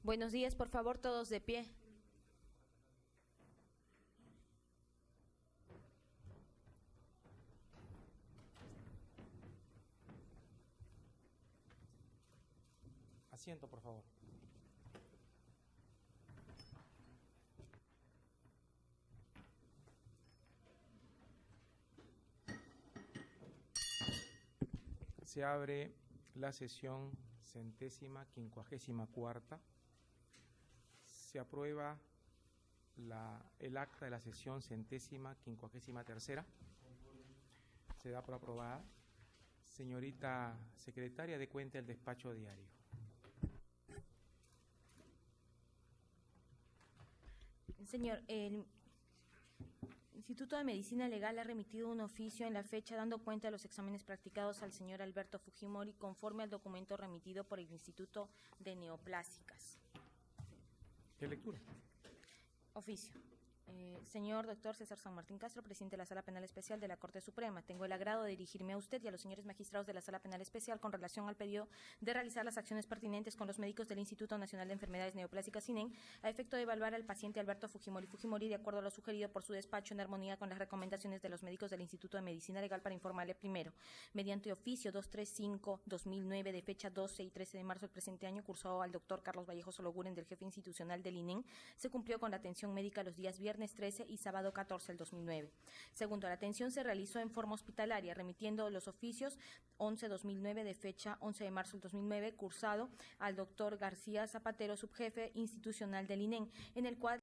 [SPEAKER 1] Buenos días, por favor, todos de pie.
[SPEAKER 2] Asiento, por favor. Se abre la sesión 154ª. Se aprueba el acta de la sesión 153ª. Se da por aprobada. Señorita secretaria, dé cuenta del despacho diario.
[SPEAKER 1] Señor, el Instituto de Medicina Legal ha remitido un oficio en la fecha dando cuenta de los exámenes practicados al señor Alberto Fujimori conforme al documento remitido por el Instituto de Neoplásicas.
[SPEAKER 2] ¿Qué lectura?
[SPEAKER 1] Oficio. Señor doctor César San Martín Castro, presidente de la Sala Penal Especial de la Corte Suprema, tengo el agrado de dirigirme a usted y a los señores magistrados de la Sala Penal Especial con relación al pedido de realizar las acciones pertinentes con los médicos del Instituto Nacional de Enfermedades Neoplásicas INEN a efecto de evaluar al paciente Alberto Fujimori de acuerdo a lo sugerido por su despacho en armonía con las recomendaciones de los médicos del Instituto de Medicina Legal para informarle primero, mediante oficio 235-2009 de fecha 12 y 13 de marzo del presente año cursado al doctor Carlos Vallejo Sologuren del jefe institucional del INEN, se cumplió con la atención médica los días viernes 13 y sábado 14 del 2009. Segundo, la atención se realizó en forma hospitalaria, remitiendo los oficios 11-2009 de fecha 11 de marzo del 2009, cursado al doctor García Zapatero, subjefe institucional del INEN, en el cual